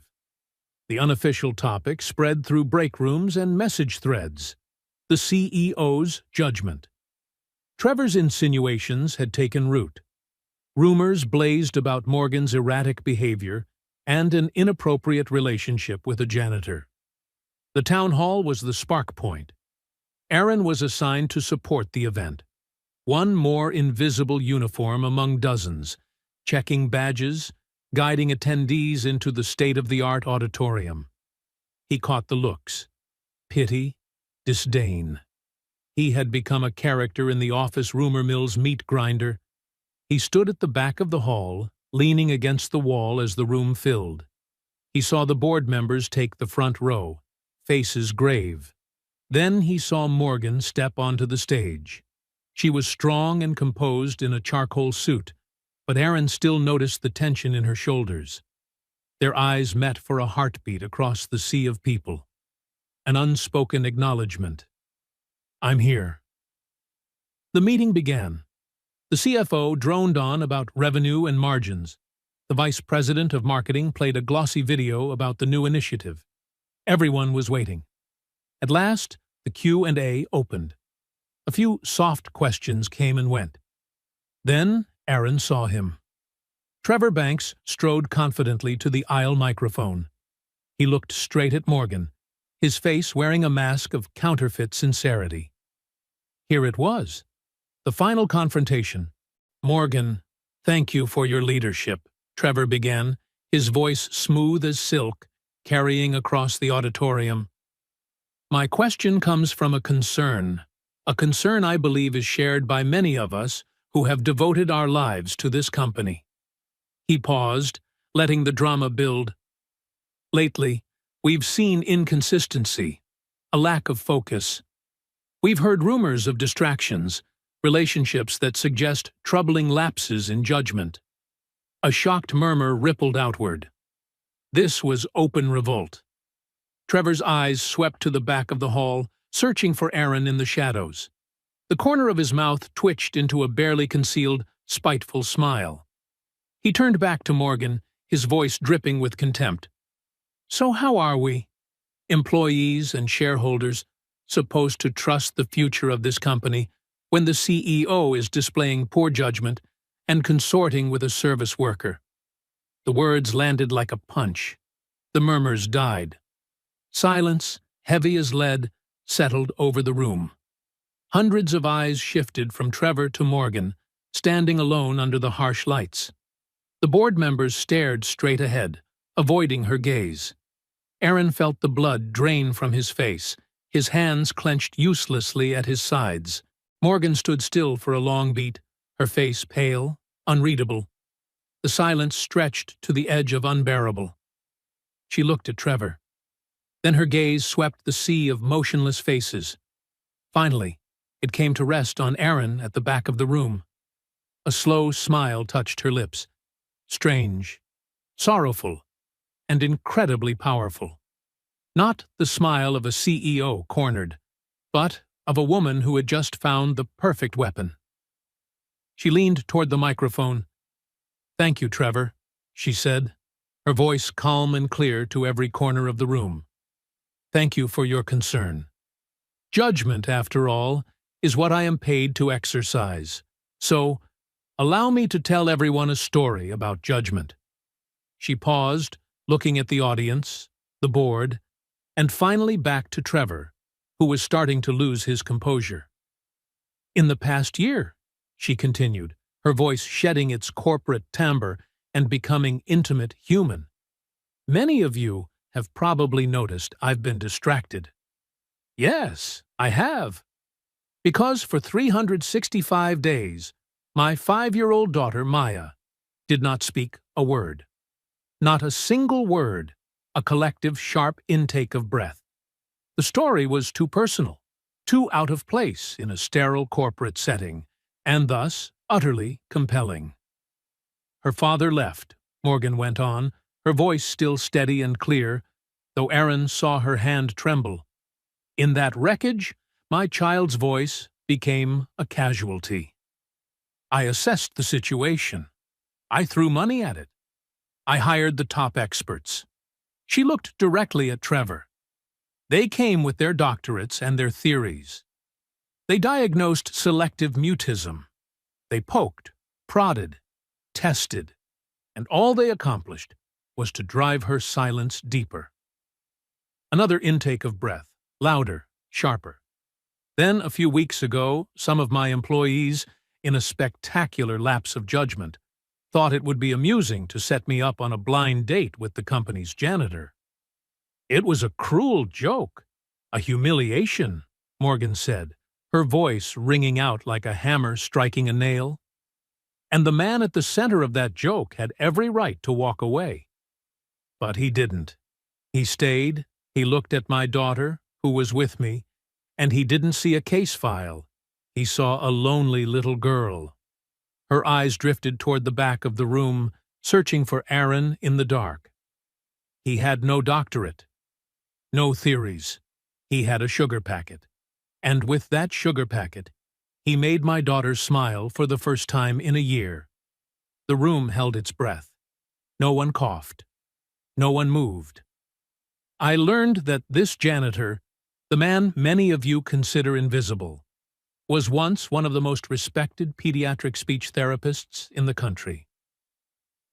The unofficial topic spread through break rooms and message threads. The CEO's judgment. Trevor's insinuations had taken root. Rumors blazed about Morgan's erratic behavior and an inappropriate relationship with a janitor. The town hall was the spark point. Aaron was assigned to support the event. One more invisible uniform among dozens, checking badges, guiding attendees into the state-of-the-art auditorium. He caught the looks. Pity, disdain. He had become a character in the office rumor mill's meat grinder. He stood at the back of the hall, leaning against the wall as the room filled. He saw the board members take the front row, faces grave. Then he saw Morgan step onto the stage. She was strong and composed in a charcoal suit, but Aaron still noticed the tension in her shoulders. Their eyes met for a heartbeat across the sea of people. An unspoken acknowledgement. "I'm here." The meeting began. The CFO droned on about revenue and margins. The vice president of marketing played a glossy video about the new initiative. Everyone was waiting. At last, the Q&A opened. A few soft questions came and went. Then Aaron saw him. Trevor Banks strode confidently to the aisle microphone. He looked straight at Morgan, his face wearing a mask of counterfeit sincerity. Here it was, the final confrontation. "Morgan, thank you for your leadership," Trevor began, his voice smooth as silk, carrying across the auditorium. "My question comes from a concern I believe is shared by many of us who have devoted our lives to this company." He paused, letting the drama build. "Lately, we've seen inconsistency, a lack of focus. We've heard rumors of distractions, relationships that suggest troubling lapses in judgment." A shocked murmur rippled outward. This was open revolt. Trevor's eyes swept to the back of the hall, searching for Aaron in the shadows. The corner of his mouth twitched into a barely concealed, spiteful smile. He turned back to Morgan, his voice dripping with contempt. "So how are we, employees and shareholders, supposed to trust the future of this company when the CEO is displaying poor judgment and consorting with a service worker?" The words landed like a punch. The murmurs died. Silence, heavy as lead, settled over the room. Hundreds of eyes shifted from Trevor to Morgan, standing alone under the harsh lights. The board members stared straight ahead, avoiding her gaze. Aaron felt the blood drain from his face, his hands clenched uselessly at his sides. Morgan stood still for a long beat, her face pale, unreadable. The silence stretched to the edge of unbearable. She looked at Trevor. Then her gaze swept the sea of motionless faces. Finally, it came to rest on Aaron at the back of the room. A slow smile touched her lips. Strange, sorrowful, and incredibly powerful. Not the smile of a CEO cornered, but of a woman who had just found the perfect weapon. She leaned toward the microphone. "Thank you, Trevor," she said, her voice calm and clear to every corner of the room. "Thank you for your concern. Judgment, after all, is what I am paid to exercise. So, allow me to tell everyone a story about judgment." She paused, looking at the audience, the board, and finally back to Trevor, who was starting to lose his composure. "In the past year," she continued, her voice shedding its corporate timbre and becoming intimate human, "many of you have probably noticed I've been distracted. Yes, I have. Because for 365 days, my 5-year-old daughter, Maya, did not speak a word. Not a single word, a collective sharp intake of breath. The story was too personal, too out of place in a sterile corporate setting, and thus utterly compelling. Her father left, Morgan went on, her voice still steady and clear, though Aaron saw her hand tremble. In that wreckage, my child's voice became a casualty. I assessed the situation. I threw money at it. I hired the top experts. She looked directly at Trevor. They came with their doctorates and their theories. They diagnosed selective mutism. They poked, prodded, tested, and all they accomplished was to drive her silence deeper. Another intake of breath, louder, sharper. Then, a few weeks ago, some of my employees, in a spectacular lapse of judgment, thought it would be amusing to set me up on a blind date with the company's janitor. It was a cruel joke, a humiliation, Morgan said, her voice ringing out like a hammer striking a nail. And the man at the center of that joke had every right to walk away. But he didn't. He stayed, he looked at my daughter, who was with me, and he didn't see a case file. He saw a lonely little girl. Her eyes drifted toward the back of the room, searching for Aaron in the dark. He had no doctorate, no theories. He had a sugar packet. And with that sugar packet, he made my daughter smile for the first time in a year. The room held its breath. No one coughed. No one moved. I learned that this janitor, the man many of you consider invisible, was once one of the most respected pediatric speech therapists in the country.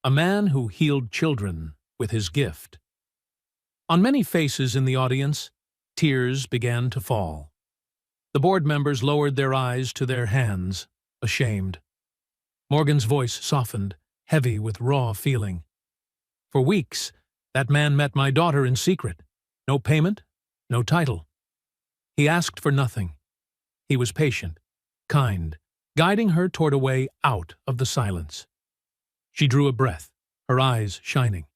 A man who healed children with his gift. On many faces in the audience, tears began to fall. The board members lowered their eyes to their hands, ashamed. Morgan's voice softened, heavy with raw feeling. For weeks, that man met my daughter in secret. No payment, no title. He asked for nothing. He was patient, kind, guiding her toward a way out of the silence. She drew a breath, her eyes shining.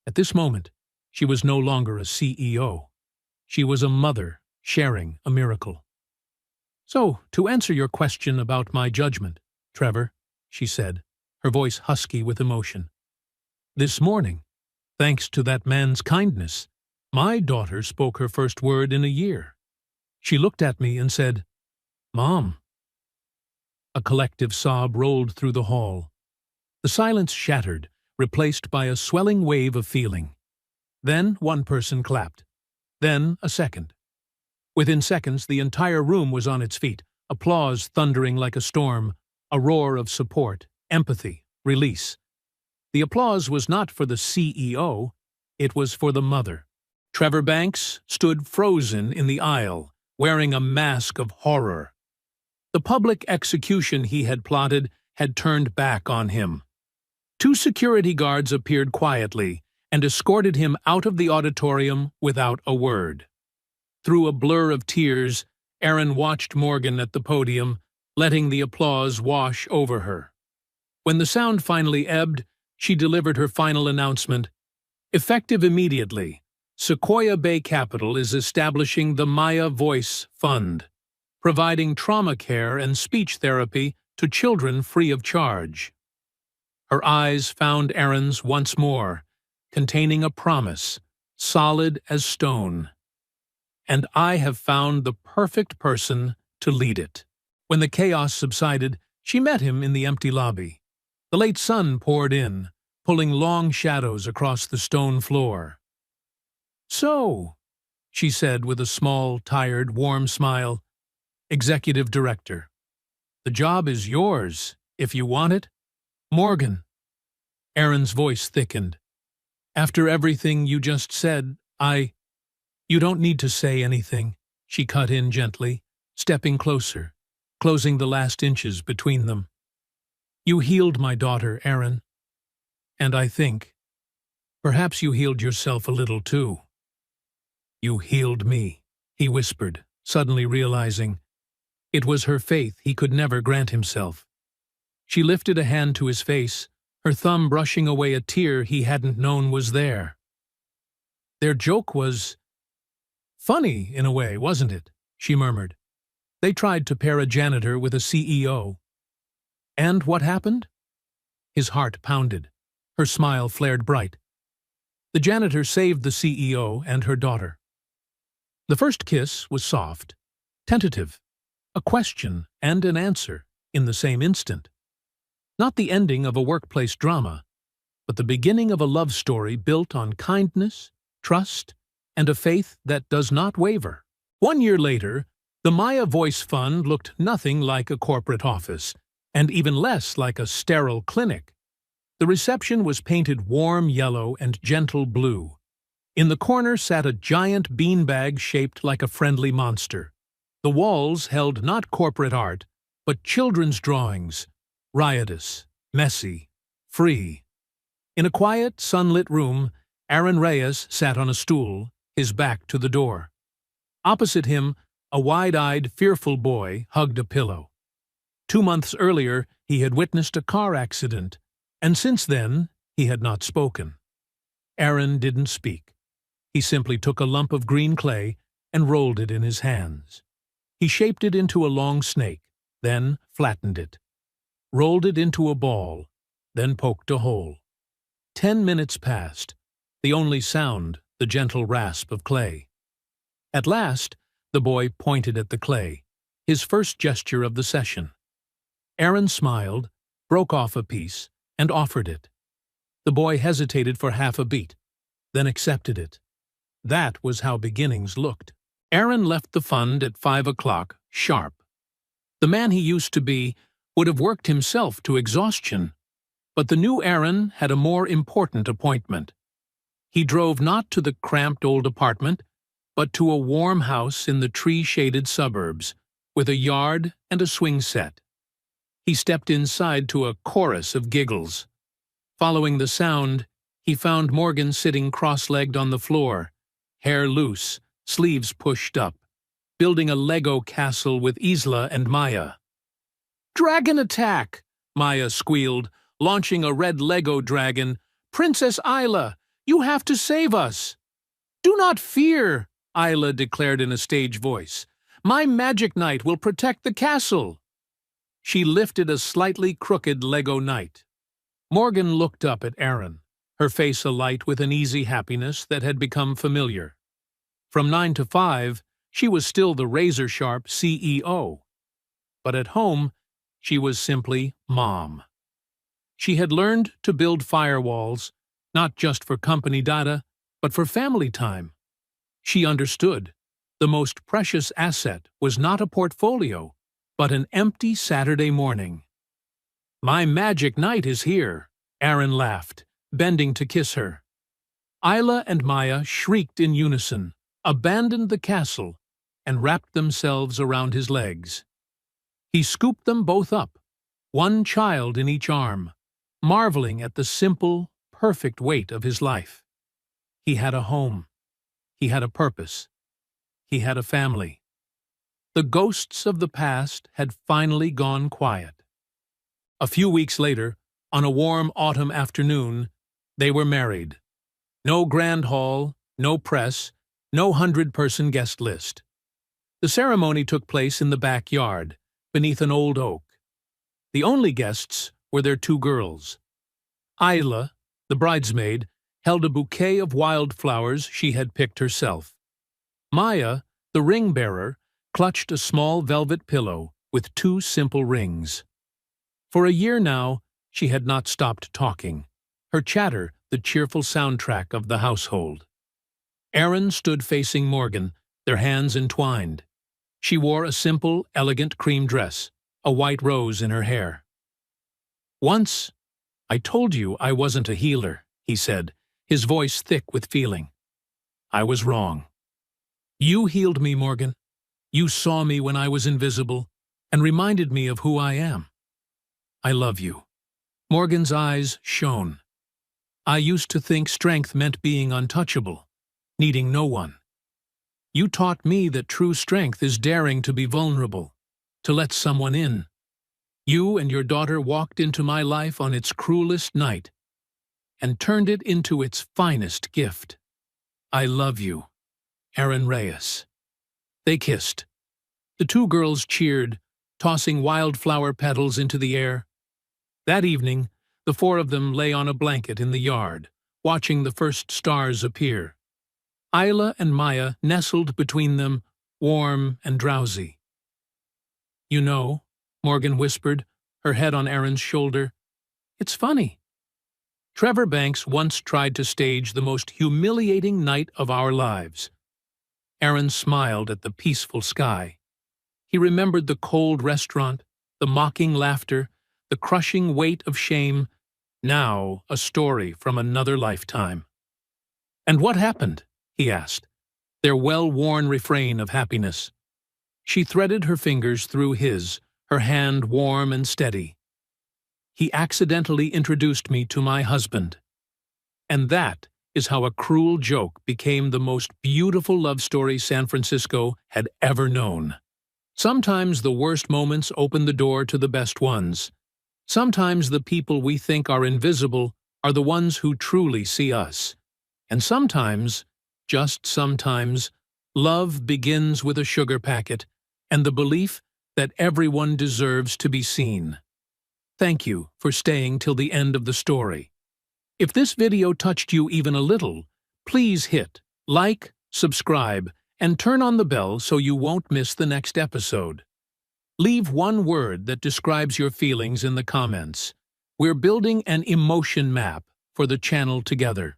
At this moment, she was no longer a CEO. She was a mother sharing a miracle. So, to answer your question about my judgment, Trevor, she said, her voice husky with emotion. This morning, thanks to that man's kindness, my daughter spoke her first word in a year. She looked at me and said, "Mom." A collective sob rolled through the hall. The silence shattered, replaced by a swelling wave of feeling. Then one person clapped. Then a second. Within seconds, the entire room was on its feet, applause thundering like a storm, a roar of support, empathy, release. The applause was not for the CEO, it was for the mother. Trevor Banks stood frozen in the aisle, wearing a mask of horror. The public execution he had plotted had turned back on him. 2 security guards appeared quietly and escorted him out of the auditorium without a word. Through a blur of tears, Aaron watched Morgan at the podium, letting the applause wash over her. When the sound finally ebbed, she delivered her final announcement. Effective immediately, Sequoia Bay Capital is establishing the Maya Voice Fund, providing trauma care and speech therapy to children free of charge. Her eyes found Aaron's once more, containing a promise, solid as stone. And I have found the perfect person to lead it. When the chaos subsided, she met him in the empty lobby. The late sun poured in, pulling long shadows across the stone floor. "So," she said with a small, tired, warm smile, "Executive Director, the job is yours, if you want it. Morgan." Aaron's voice thickened. "After everything you just said, You don't need to say anything," she cut in gently, stepping closer, closing the last inches between them. "You healed my daughter, Aaron. And I think, perhaps you healed yourself a little too." "You healed me," he whispered, suddenly realizing it was her faith he could never grant himself. She lifted a hand to his face, her thumb brushing away a tear he hadn't known was there. "Their joke was funny in a way, wasn't it?" she murmured. "They tried to pair a janitor with a CEO. And what happened?" His heart pounded. Her smile flared bright. The janitor saved the CEO and her daughter. The first kiss was soft, tentative, a question and an answer in the same instant. Not the ending of a workplace drama, but the beginning of a love story built on kindness, trust, and a faith that does not waver. 1 year later, the Maya Voice Fund looked nothing like a corporate office, and even less like a sterile clinic. The reception was painted warm yellow and gentle blue. In the corner sat a giant beanbag shaped like a friendly monster. The walls held not corporate art, but children's drawings, riotous, messy, free. In a quiet, sunlit room, Aaron Reyes sat on a stool, his back to the door. Opposite him, A wide-eyed, fearful boy hugged a pillow. 2 months earlier, he had witnessed a car accident, and since then, he had not spoken. Aaron didn't speak. He simply took a lump of green clay and rolled it in his hands. He shaped it into a long snake, then flattened it, rolled it into a ball, then poked a hole. 10 minutes passed, the only sound the gentle rasp of clay. At last, the boy pointed at the clay, his first gesture of the session. Aaron smiled, broke off a piece, and offered it. The boy hesitated for half a beat, then accepted it. That was how beginnings looked. Aaron left the fund at 5 o'clock, sharp. The man he used to be would have worked himself to exhaustion, but the new Aaron had a more important appointment. He drove not to the cramped old apartment, but to a warm house in the tree-shaded suburbs, with a yard and a swing set. He stepped inside to a chorus of giggles. Following the sound, he found Morgan sitting cross-legged on the floor, hair loose, sleeves pushed up, building a Lego castle with Isla and Maya. "Dragon attack!" Maya squealed, launching a red Lego dragon. "Princess Isla, you have to save us!" "Do not fear," Isla declared in a stage voice. "My magic knight will protect the castle." She lifted a slightly crooked Lego knight. Morgan looked up at Aaron, her face alight with an easy happiness that had become familiar. From 9 to 5, she was still the razor-sharp CEO. But at home, she was simply Mom. She had learned to build firewalls, not just for company data, but for family time. She understood the most precious asset was not a portfolio, but an empty Saturday morning. "My magic night is here," Aaron laughed, bending to kiss her. Isla and Maya shrieked in unison, abandoned the castle, and wrapped themselves around his legs. He scooped them both up, one child in each arm, marveling at the simple, perfect weight of his life. He had a home. He had a purpose. He had a family. The ghosts of the past had finally gone quiet. A few weeks later, on a warm autumn afternoon, they were married. No grand hall, no press, no 100-person guest list. The ceremony took place in the backyard, beneath an old oak. The only guests were their 2 girls. Isla, the bridesmaid, held a bouquet of wildflowers she had picked herself. Maya, the ring-bearer, clutched a small velvet pillow with 2 simple rings. For a year now, she had not stopped talking, her chatter the cheerful soundtrack of the household. Aaron stood facing Morgan, their hands entwined. She wore a simple, elegant cream dress, a white rose in her hair. "Once, I told you I wasn't a healer," he said, his voice thick with feeling. "I was wrong. You healed me, Morgan. You saw me when I was invisible and reminded me of who I am. I love you." Morgan's eyes shone. "I used to think strength meant being untouchable, needing no one. You taught me that true strength is daring to be vulnerable, to let someone in. You and your daughter walked into my life on its cruelest night and turned it into its finest gift. I love you, Aaron Reyes." They kissed. The 2 girls cheered, tossing wildflower petals into the air. That evening, the 4 of them lay on a blanket in the yard, watching the first stars appear. Isla and Maya nestled between them, warm and drowsy. "You know," Morgan whispered, her head on Aaron's shoulder, "it's funny. Trevor Banks once tried to stage the most humiliating night of our lives." Aaron smiled at the peaceful sky. He remembered the cold restaurant, the mocking laughter, the crushing weight of shame, now a story from another lifetime. "And what happened?" he asked, their well-worn refrain of happiness. She threaded her fingers through his, her hand warm and steady. "He accidentally introduced me to my husband. And that is how a cruel joke became the most beautiful love story San Francisco had ever known. Sometimes the worst moments open the door to the best ones. Sometimes the people we think are invisible are the ones who truly see us. And sometimes, just sometimes, love begins with a sugar packet and the belief that everyone deserves to be seen. Thank you for staying till the end of the story. If this video touched you even a little, please hit like, subscribe, and turn on the bell so you won't miss the next episode. Leave one word that describes your feelings in the comments. We're building an emotion map for the channel together.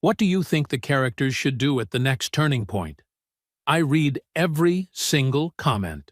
What do you think the characters should do at the next turning point? I read every single comment.